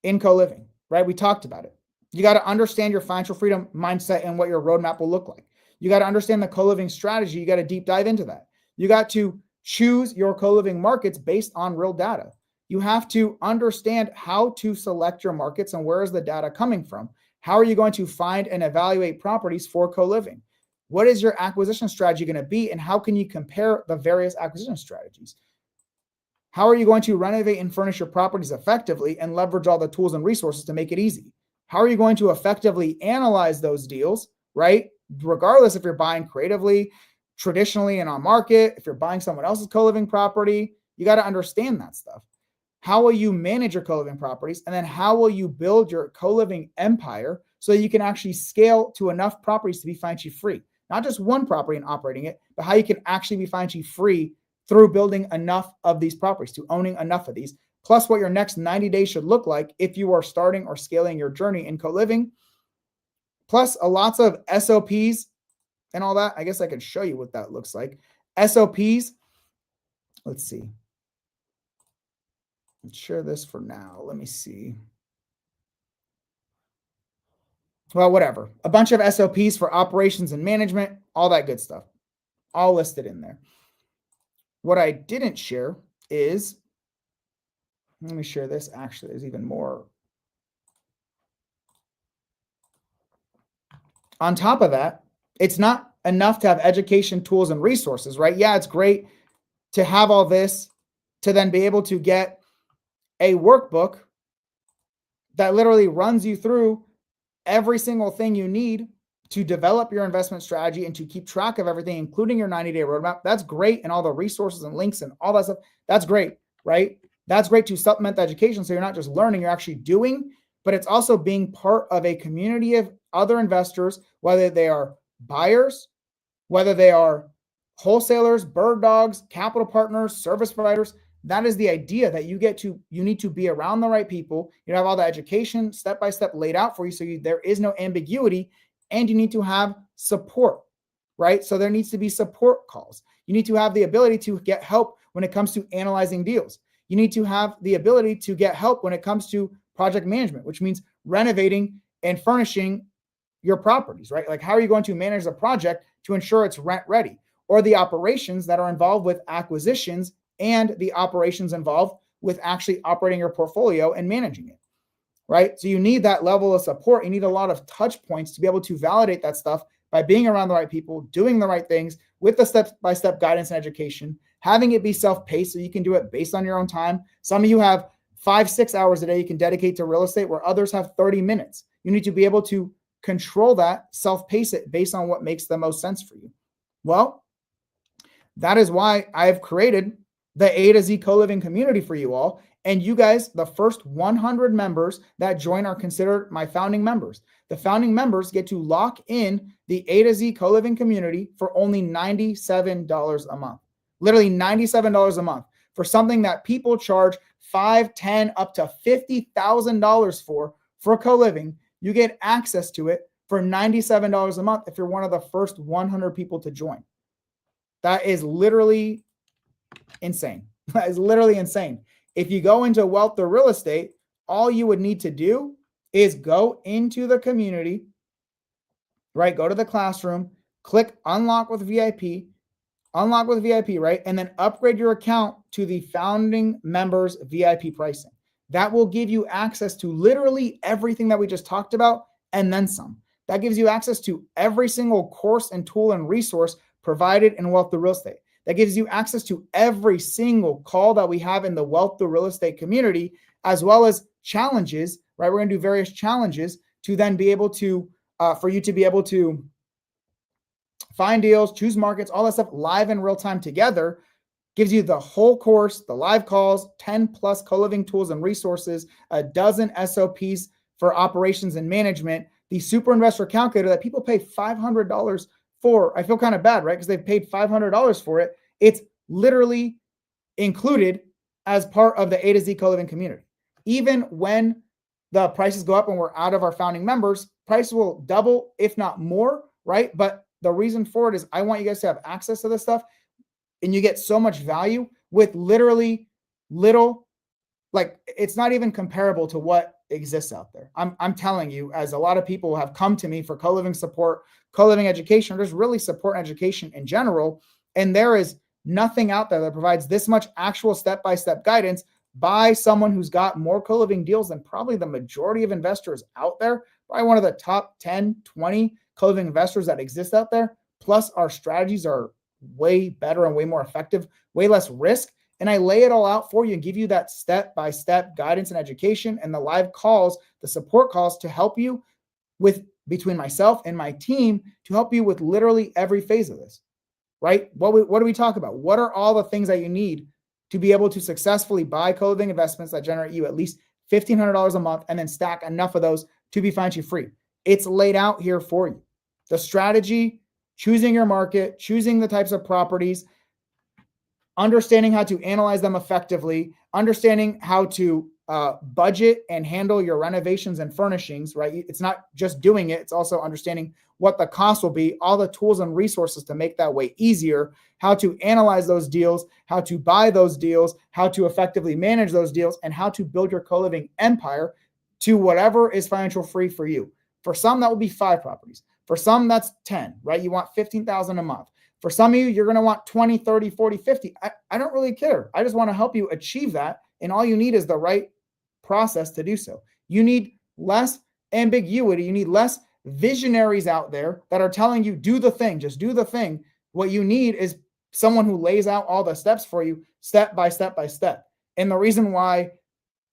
in co-living, right? We talked about it. You got to understand your financial freedom mindset and what your roadmap will look like. You got to understand the co-living strategy. You got to deep dive into that. You got to choose your co-living markets based on real data. You have to understand how to select your markets and where is the data coming from. How are you going to find and evaluate properties for co-living? What is your acquisition strategy going to be, and how can you compare the various acquisition strategies? How are you going to renovate and furnish your properties effectively and leverage all the tools and resources to make it easy? How are you going to effectively analyze those deals, right? Regardless if you're buying creatively, traditionally, and on market, if you're buying someone else's co-living property, you got to understand that stuff. How will you manage your co-living properties? And then how will you build your co-living empire so you can actually scale to enough properties to be financially free? Not just one property and operating it, but how you can actually be financially free through building enough of these properties, to owning enough of these, plus what your next 90 days should look like if you are starting or scaling your journey in co-living, plus lots of SOPs and all that. I guess I could show you what that looks like. SOPs, let's see. Let's share this for now. Let me see. Well, whatever. A bunch of SOPs for operations and management, all that good stuff, all listed in there. What I didn't share is, let me share this. Actually, there's even more. On top of that, it's not enough to have education, tools, and resources, right? Yeah, it's great to have all this to then be able to get a workbook that literally runs you through every single thing you need to develop your investment strategy and to keep track of everything, including your 90-day roadmap. That's great. And all the resources and links and all that stuff. That's great, right? That's great to supplement the education. So you're not just learning, you're actually doing, but it's also being part of a community of other investors, whether they are buyers, whether they are wholesalers, bird dogs, capital partners, service providers. That is the idea, that you need to be around the right people. You have all the education step-by-step laid out for you. So there is no ambiguity, and you need to have support, right? So there needs to be support calls. You need to have the ability to get help when it comes to analyzing deals. You need to have the ability to get help when it comes to project management, which means renovating and furnishing your properties, right? Like, how are you going to manage the project to ensure it's rent ready? Or the operations that are involved with acquisitions and the operations involved with actually operating your portfolio and managing it, right? So you need that level of support. You need a lot of touch points to be able to validate that stuff by being around the right people, doing the right things with the step-by-step guidance and education, having it be self-paced so you can do it based on your own time. Some of you have 5-6 hours a day you can dedicate to real estate, where others have 30 minutes. You need to be able to control that, self-pace it based on what makes the most sense for you. Well, that is why I've created the AtoZ CoLiving community for you all. And you guys, the first 100 members that join are considered my founding members. The founding members get to lock in the AtoZ CoLiving community for only $97 a month. Literally $97 a month for something that people charge $5,000, $10,000, up to $50,000 for co-living. You get access to it for $97 a month if you're one of the first 100 people to join. That is literally insane. That is literally insane. If you go into Wealth or Real Estate, all you would need to do is go into the community, right? Go to the classroom, click unlock with VIP, right? And then upgrade your account to the founding members VIP pricing. That will give you access to literally everything that we just talked about and then some. That gives you access to every single course and tool and resource provided in Wealth through Real Estate. That gives you access to every single call that we have in the Wealth through Real Estate community, as well as challenges, right? We're going to do various challenges to then be able to, for you to be able to find deals, choose markets, all that stuff live in real time together. Gives you the whole course, the live calls, 10 plus co-living tools and resources, a dozen SOPs for operations and management, the super investor calculator that people pay $500 for. I feel kind of bad, right? Because they've paid $500 for it. It's literally included as part of the AtoZ CoLiving community. Even when the prices go up and we're out of our founding members, price will double, if not more, right? But the reason for it is I want you guys to have access to this stuff, and you get so much value with literally little, like, it's not even comparable to what exists out there. I'm telling you, as a lot of people have come to me for co-living support, co-living education, there's really support and education in general. And there is nothing out there that provides this much actual step-by-step guidance by someone who's got more co-living deals than probably the majority of investors out there. Probably one of the top 10, 20 co-living investors that exist out there. Plus our strategies are way better and way more effective, way less risk. And I lay it all out for you and give you that step-by-step guidance and education and the live calls, the support calls to help you with, between myself and my team, to help you with literally every phase of this, right? What do we talk about? What are all the things that you need to be able to successfully buy co-living investments that generate you at least $1,500 a month and then stack enough of those to be financially free? It's laid out here for you. The strategy, choosing your market, choosing the types of properties, understanding how to analyze them effectively, understanding how to budget and handle your renovations and furnishings, right? It's not just doing it, it's also understanding what the cost will be, all the tools and resources to make that way easier, how to analyze those deals, how to buy those deals, how to effectively manage those deals, and how to build your co-living empire to whatever is financial free for you. For some, that will be 5 properties. For some, that's 10, right? You want $15,000 a month. For some of you, you're going to want 20, 30, 40, 50. I don't really care. I just want to help you achieve that. And all you need is the right process to do so. You need less ambiguity. You need less visionaries out there that are telling you, do the thing, just do the thing. What you need is someone who lays out all the steps for you, step by step by step. And the reason why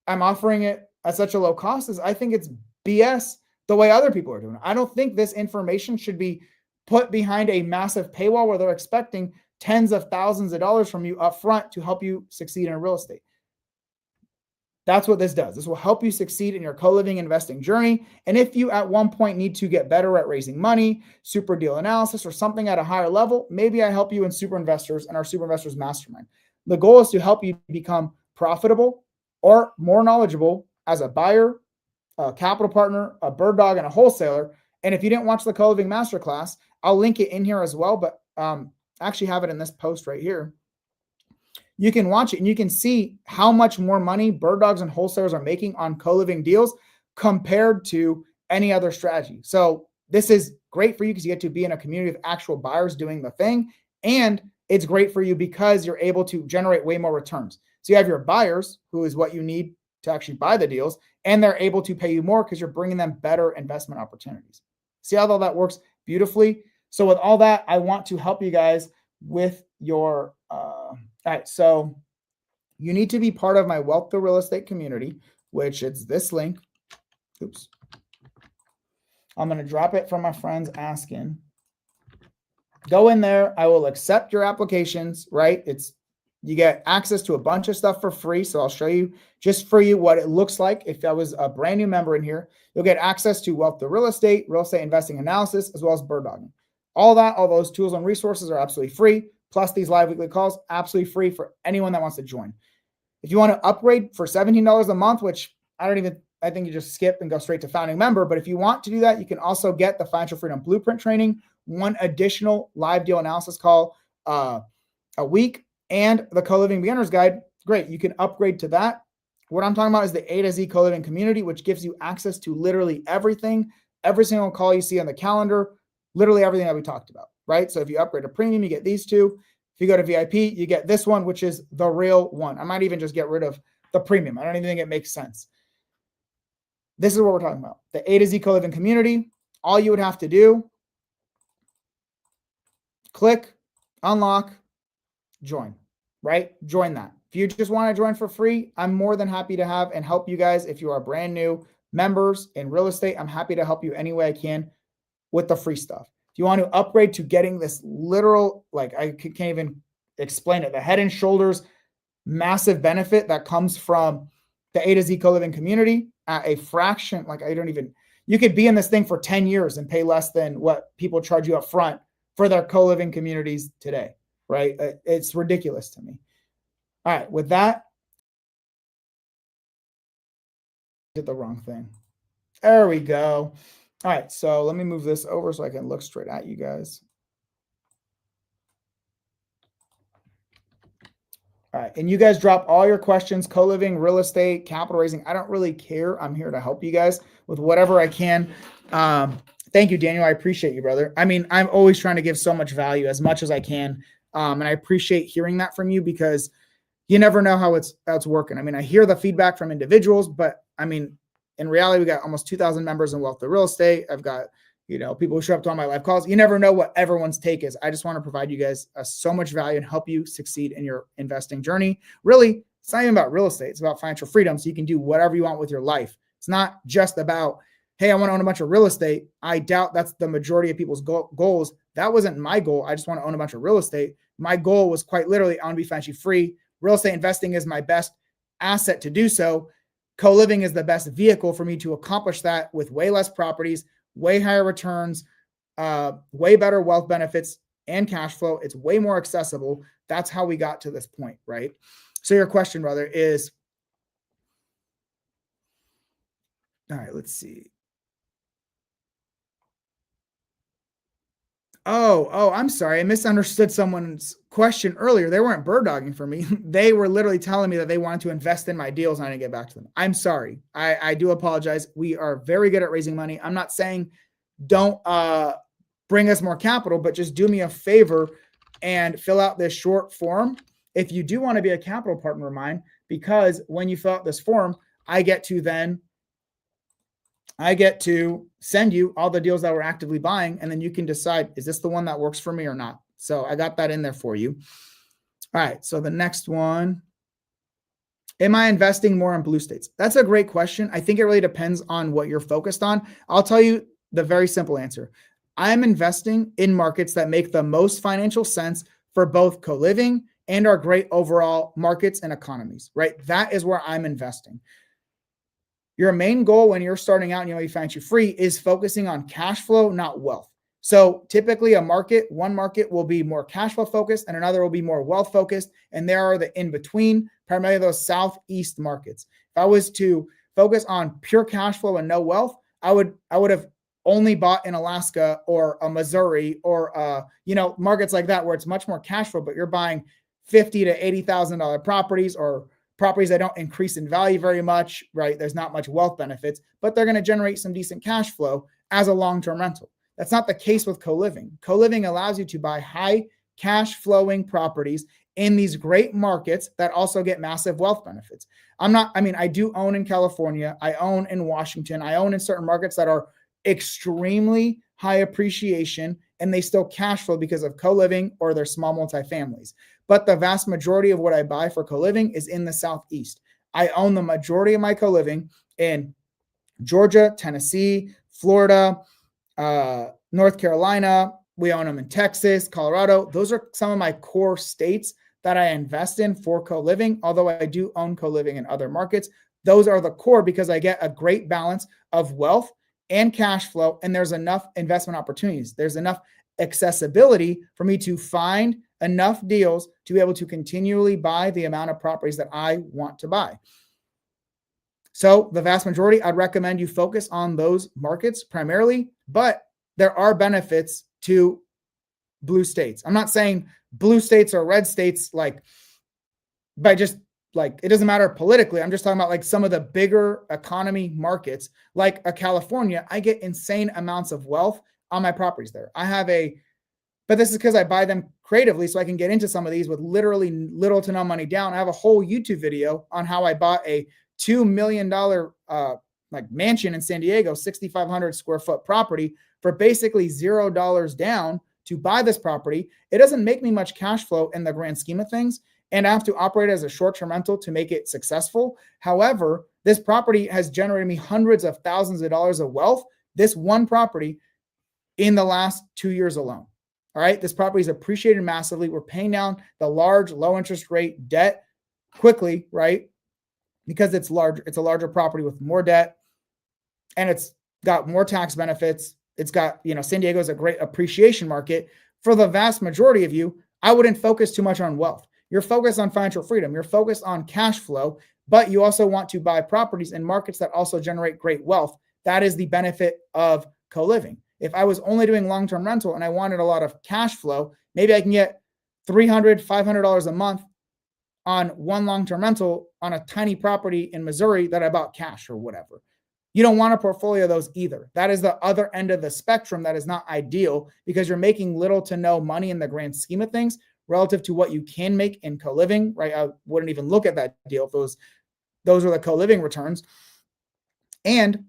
I'm offering it at such a low cost is I think it's BS the way other people are doing it. I don't think this information should be put behind a massive paywall where they're expecting tens of thousands of dollars from you up front to help you succeed in real estate. That's what this does. This will help you succeed in your co-living investing journey. And if you at one point need to get better at raising money, super deal analysis, or something at a higher level, maybe I help you in Super Investors and our Super Investors Mastermind. The goal is to help you become profitable or more knowledgeable as a buyer, a capital partner, a bird dog, and a wholesaler. And if you didn't watch the CoLiving Masterclass, I'll link it in here as well, but actually have it in this post right here. You can watch it and you can see how much more money bird dogs and wholesalers are making on CoLiving deals compared to any other strategy. So this is great for you because you get to be in a community of actual buyers doing the thing. And it's great for you because you're able to generate way more returns. So you have your buyers, who is what you need to actually buy the deals, and they're able to pay you more because you're bringing them better investment opportunities. See how all that works beautifully? So with all that, I want to help you guys with your, all right, so you need to be part of my Wealth Through Real Estate community, which it's this link. Oops. I'm going to drop it from my friends asking. Go in there. I will accept your applications, right? You get access to a bunch of stuff for free. So I'll show you just for you what it looks like. If I was a brand new member in here, you'll get access to Wealth Through Real Estate investing analysis, as well as bird dogging. All those tools and resources are absolutely free. Plus these live weekly calls, absolutely free for anyone that wants to join. If you want to upgrade for $17 a month, which I think you just skip and go straight to founding member. But if you want to do that, you can also get the Financial Freedom Blueprint training, one additional live deal analysis call a week, and the CoLiving Beginner's Guide. Great. You can upgrade to that. What I'm talking about is the AtoZ CoLiving Community, which gives you access to literally everything, every single call you see on the calendar, literally everything that we talked about, right? So if you upgrade to premium, you get these two. If you go to VIP, you get this one, which is the real one. I might even just get rid of the premium. I don't even think it makes sense. This is what we're talking about. The AtoZ CoLiving Community. All you would have to do, click, unlock, join, right? Join that. If you just want to join for free, I'm more than happy to have and help you guys. If you are brand new members in real estate, I'm happy to help you any way I can with the free stuff. If you want to upgrade to getting this literal, like I can't even explain it, the head and shoulders massive benefit that comes from the AtoZ CoLiving Community at a fraction, like you could be in this thing for 10 years and pay less than what people charge you up front for their CoLiving communities today, right? It's ridiculous to me. All right, with that, did the wrong thing. There we go. All right, so let me move this over so I can look straight at you guys. All right, and you guys drop all your questions, CoLiving, real estate, capital raising. I don't really care. I'm here to help you guys with whatever I can. Thank you, Daniel. I appreciate you, brother. I mean, I'm always trying to give so much value as much as I can. And I appreciate hearing that from you because you never know how it's working. I mean, I hear the feedback from individuals, but I mean, in reality, we got almost 2,000 members in Wealth of Real Estate. I've got, people who show up to all my live calls. You never know what everyone's take is. I just want to provide you guys so much value and help you succeed in your investing journey. Really, it's not even about real estate. It's about financial freedom. So you can do whatever you want with your life. It's not just about, hey, I want to own a bunch of real estate. I doubt that's the majority of people's goals. That wasn't my goal. I just want to own a bunch of real estate. My goal was quite literally, I want to be financially free. Real estate investing is my best asset to do so. CoLiving is the best vehicle for me to accomplish that with way less properties, way higher returns, way better wealth benefits and cash flow. It's way more accessible. That's how we got to this point, right? So your question, brother, is, all right, let's see. Oh, I'm sorry. I misunderstood someone's question earlier. They weren't bird dogging for me. They were literally telling me that they wanted to invest in my deals and I didn't get back to them. I'm sorry. I do apologize. We are very good at raising money. I'm not saying don't bring us more capital, but just do me a favor and fill out this short form if you do want to be a capital partner of mine, because when you fill out this form, I get to send you all the deals that we're actively buying, and then you can decide, is this the one that works for me or not? So I got that in there for you. All right, so the next one, am I investing more in blue states? That's a great question. I think it really depends on what you're focused on. I'll tell you the very simple answer. I'm investing in markets that make the most financial sense for both CoLiving and our great overall markets and economies, right? That is where I'm investing. Your main goal when you're starting out and you want to be financially free is focusing on cash flow, not wealth. So typically one market will be more cash flow focused and another will be more wealth focused. And there are the in between, primarily those Southeast markets. If I was to focus on pure cash flow and no wealth, I would have only bought in Alaska or a Missouri or markets like that where it's much more cash flow, but you're buying $50,000 to $80,000 properties or properties that don't increase in value very much, right? There's not much wealth benefits, but they're going to generate some decent cash flow as a long-term rental. That's not the case with CoLiving. CoLiving allows you to buy high cash flowing properties in these great markets that also get massive wealth benefits. I do own in California. I own in Washington. I own in certain markets that are extremely high appreciation and they still cash flow because of CoLiving or their small multifamilies. But the vast majority of what I buy for CoLiving is in the Southeast. I own the majority of my CoLiving in Georgia, Tennessee, Florida, North Carolina. We own them in Texas, Colorado. Those are some of my core states that I invest in for CoLiving, although I do own CoLiving in other markets. Those are the core because I get a great balance of wealth and cash flow, and there's enough investment opportunities. There's enough accessibility for me to find enough deals to be able to continually buy the amount of properties that I want to buy. So the vast majority, I'd recommend you focus on those markets primarily, but there are benefits to blue states. I'm not saying blue states or red states it doesn't matter politically. I'm just talking about like some of the bigger economy markets, like a California. I get insane amounts of wealth on my properties there. But this is because I buy them creatively so I can get into some of these with literally little to no money down. I have a whole YouTube video on how I bought a $2 million mansion in San Diego, 6,500 square foot property for basically $0 down to buy this property. It doesn't make me much cash flow in the grand scheme of things, and I have to operate as a short-term rental to make it successful. However, this property has generated me hundreds of thousands of dollars of wealth, this one property, in the last 2 years alone. All right, this property is appreciated massively. We're paying down the large, low interest rate debt quickly, right? Because it's large, it's a larger property with more debt, and it's got more tax benefits. It's got, San Diego is a great appreciation market. For the vast majority of you, I wouldn't focus too much on wealth. You're focused on financial freedom. You're focused on cash flow, but you also want to buy properties in markets that also generate great wealth. That is the benefit of CoLiving. If I was only doing long-term rental and I wanted a lot of cash flow, maybe I can get $300, $500 a month on one long-term rental on a tiny property in Missouri that I bought cash or whatever. You don't want a portfolio of those either. That is the other end of the spectrum that is not ideal because you're making little to no money in the grand scheme of things relative to what you can make in CoLiving, right? I wouldn't even look at that deal if those are the CoLiving returns. And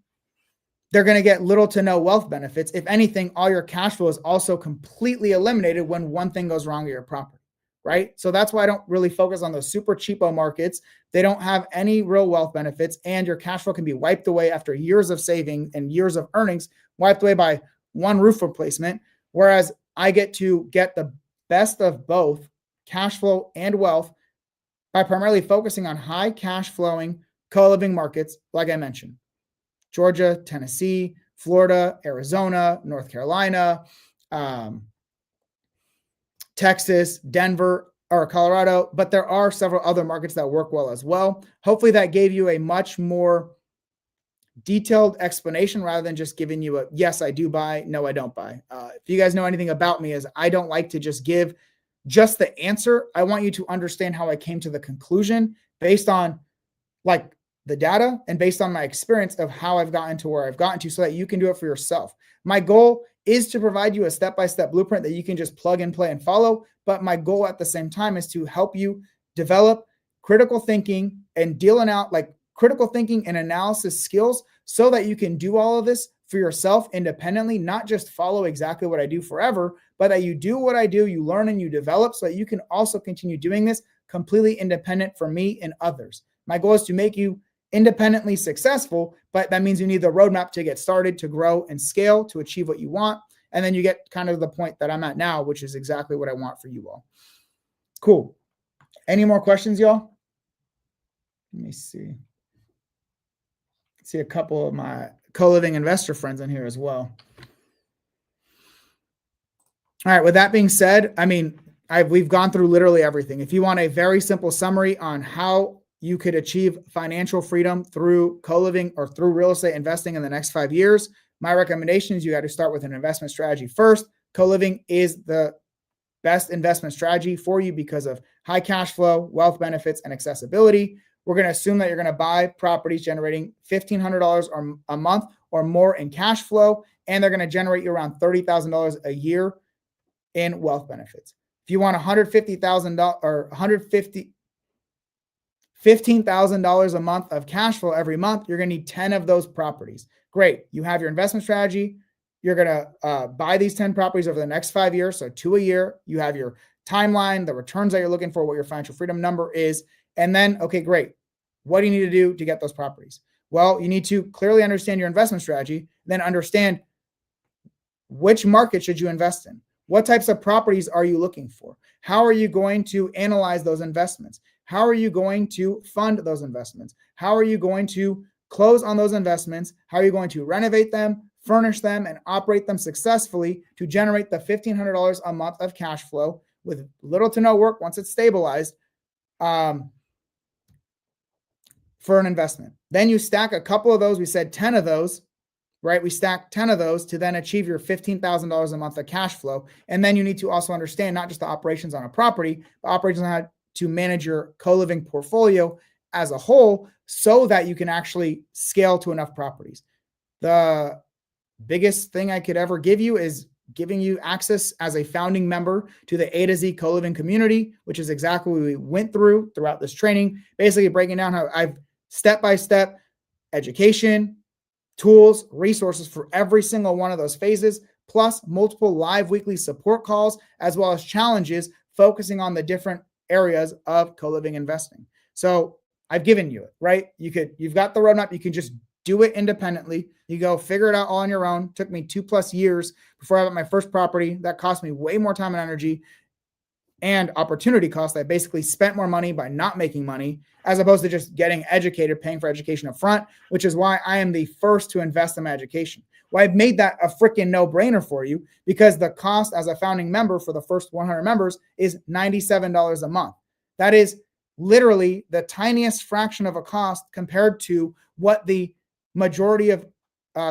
they're going to get little to no wealth benefits. If anything, all your cash flow is also completely eliminated when one thing goes wrong with your property, right? So that's why I don't really focus on those super cheapo markets. They don't have any real wealth benefits, and your cash flow can be wiped away after years of saving and years of earnings, wiped away by one roof replacement. Whereas I get to get the best of both cash flow and wealth by primarily focusing on high cash flowing co-living markets, like I mentioned. Georgia, Tennessee, Florida, Arizona, North Carolina, Texas, Denver, or Colorado, but there are several other markets that work well as well. Hopefully that gave you a much more detailed explanation rather than just giving you a, yes, I do buy, no, I don't buy. If you guys know anything about me, is I don't like to just give just the answer. I want you to understand how I came to the conclusion based on the data and based on my experience of how I've gotten to where I've gotten to so that you can do it for yourself. My goal is to provide you a step-by-step blueprint that you can just plug and play and follow. But my goal at the same time is to help you develop critical thinking and dealing out critical thinking and analysis skills so that you can do all of this for yourself independently, not just follow exactly what I do forever, but that you do what I do, you learn and you develop so that you can also continue doing this completely independent from me and others. My goal is to make you independently successful, but that means you need the roadmap to get started, to grow and scale, to achieve what you want. And then you get kind of the point that I'm at now, which is exactly what I want for you all. Cool. Any more questions, y'all? Let me see. See a couple of my co-living investor friends in here as well. All right. With that being said, I mean, we've gone through literally everything. If you want a very simple summary on how you could achieve financial freedom through co-living or through real estate investing in the next 5 years, my recommendation is you got to start with an investment strategy first. Co-living is the best investment strategy for you because of high cash flow, wealth benefits, and accessibility. We're going to assume that you're going to buy properties generating $1,500 or a month or more in cash flow, and they're going to generate you around $30,000 a year in wealth benefits. If you want $150,000 or $15,000 a month of cash flow every month, you're going to need 10 of those properties. Great. You have your investment strategy. You're going to buy these 10 properties over the next 5 years, so 2 a year. You have your timeline, the returns that you're looking for, what your financial freedom number is. And then, okay, great. What do you need to do to get those properties? Well, you need to clearly understand your investment strategy, then understand which market should you invest in? What types of properties are you looking for? How are you going to analyze those investments? How are you going to fund those investments? How are you going to close on those investments? How are you going to renovate them, furnish them, and operate them successfully to generate the $1,500 a month of cash flow with little to no work once it's stabilized for an investment? Then you stack a couple of those. We said 10 of those, right? We stack 10 of those to then achieve your $15,000 a month of cash flow. And then you need to also understand not just the operations on a property, but operations on how to manage your co-living portfolio as a whole so that you can actually scale to enough properties. The biggest thing I could ever give you is giving you access as a founding member to the AtoZ CoLiving Community, which is exactly what we went through throughout this training, basically breaking down how I've step-by-step education, tools, resources for every single one of those phases, plus multiple live weekly support calls, as well as challenges focusing on the different areas of co-living investing. So I've given you it, right? You've got the roadmap. You can just do it independently. You go figure it out all on your own. It took me 2+ years before I got my first property. That cost me way more time and energy and opportunity cost. I basically spent more money by not making money as opposed to just getting educated, paying for education up front, which is why I am the first to invest in my education. Well, I've made that a freaking no-brainer for you because the cost as a founding member for the first 100 members is $97 a month. That is literally the tiniest fraction of a cost compared to what the majority of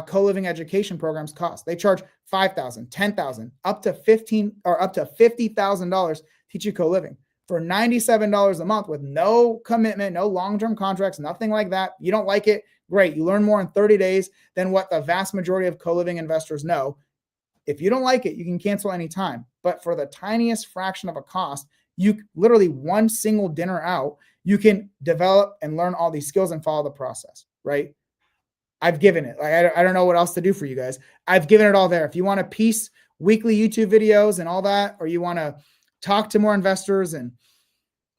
co-living education programs cost. They charge $5,000, $10,000, up to $15,000 or up to $50,000 teach you co-living for $97 a month with no commitment, no long-term contracts, nothing like that. You don't like it? Great. You learn more in 30 days than what the vast majority of co-living investors know. If you don't like it, you can cancel anytime. But for the tiniest fraction of a cost, you literally one single dinner out, you can develop and learn all these skills and follow the process, right? I've given it. Like, I don't know what else to do for you guys. I've given it all there. If you want to piece weekly YouTube videos and all that, or you want to talk to more investors and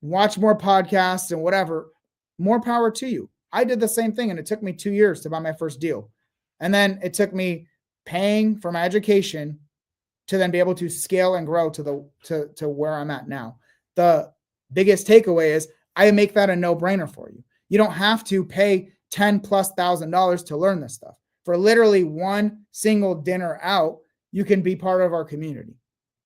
watch more podcasts and whatever, more power to you. I did the same thing, and it took me 2 years to buy my first deal. And then it took me paying for my education to then be able to scale and grow to where I'm at now. The biggest takeaway is I make that a no-brainer for you. You don't have to pay $10,000+ to learn this stuff. For literally one single dinner out, you can be part of our community,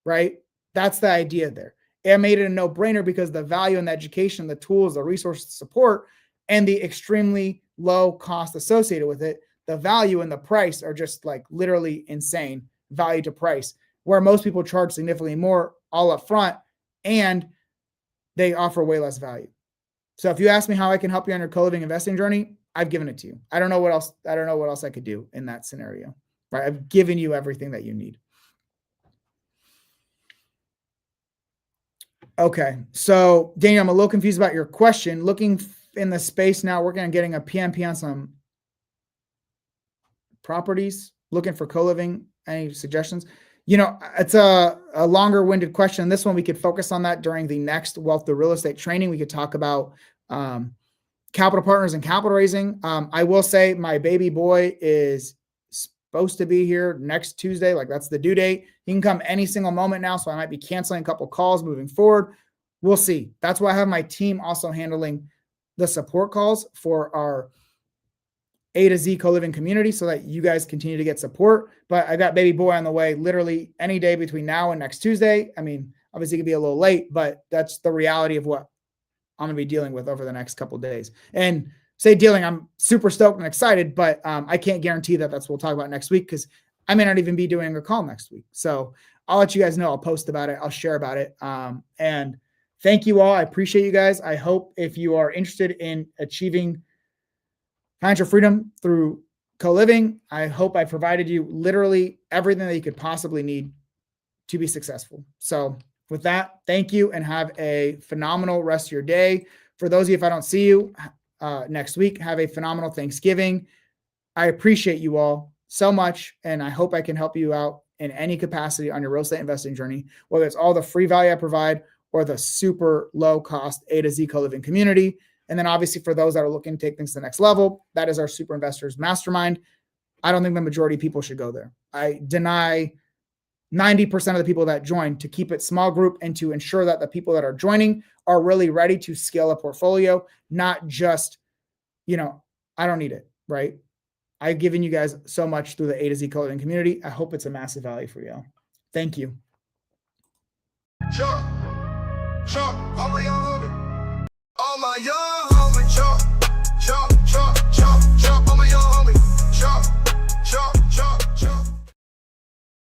right? That's the idea there. It made it a no-brainer because the value in the education, the tools, the resources, the support, and the extremely low cost associated with it, the value and the price are just like literally insane value to price, where most people charge significantly more all up front and they offer way less value. So if you ask me how I can help you on your co-living investing journey, I've given it to you. I don't know what else I could do in that scenario, right? I've given you everything that you need. Okay. So Daniel, I'm a little confused about your question. Looking in the space now, working on getting a PMP on some properties, looking for co-living. Any suggestions? You know, it's a longer winded question. This one, we could focus on that during the next Wealth to Real Estate training. We could talk about capital partners and capital raising. I will say my baby boy is supposed to be here next Tuesday. Like, that's the due date. He can come any single moment now. So I might be canceling a couple calls moving forward. We'll see. That's why I have my team also handling the support calls for our AtoZ CoLiving Community so that you guys continue to get support. But I got baby boy on the way literally any day between now and next Tuesday. I mean, obviously it could be a little late, but that's the reality of what I'm going to be dealing with over the next couple of days. And say dealing, I'm super stoked and excited, but I can't guarantee that that's what we'll talk about next week because I may not even be doing a call next week. So I'll let you guys know. I'll post about it. I'll share about it. And thank you all. I appreciate you guys. I hope if you are interested in achieving financial freedom through CoLiving, I hope I provided you literally everything that you could possibly need to be successful. So with that, thank you and have a phenomenal rest of your day. For those of you, if I don't see you next week, have a phenomenal Thanksgiving. I appreciate you all so much, and I hope I can help you out in any capacity on your real estate investing journey, whether it's all the free value I provide or the super low cost AtoZ CoLiving community. And then obviously for those that are looking to take things to the next level, that is our super investors mastermind. I don't think the majority of people should go there. I deny 90% of the people that join to keep it small group and to ensure that the people that are joining are really ready to scale a portfolio, not just, I don't need it, right? I've given you guys so much through the AtoZ CoLiving community. I hope it's a massive value for you. Thank you. All my young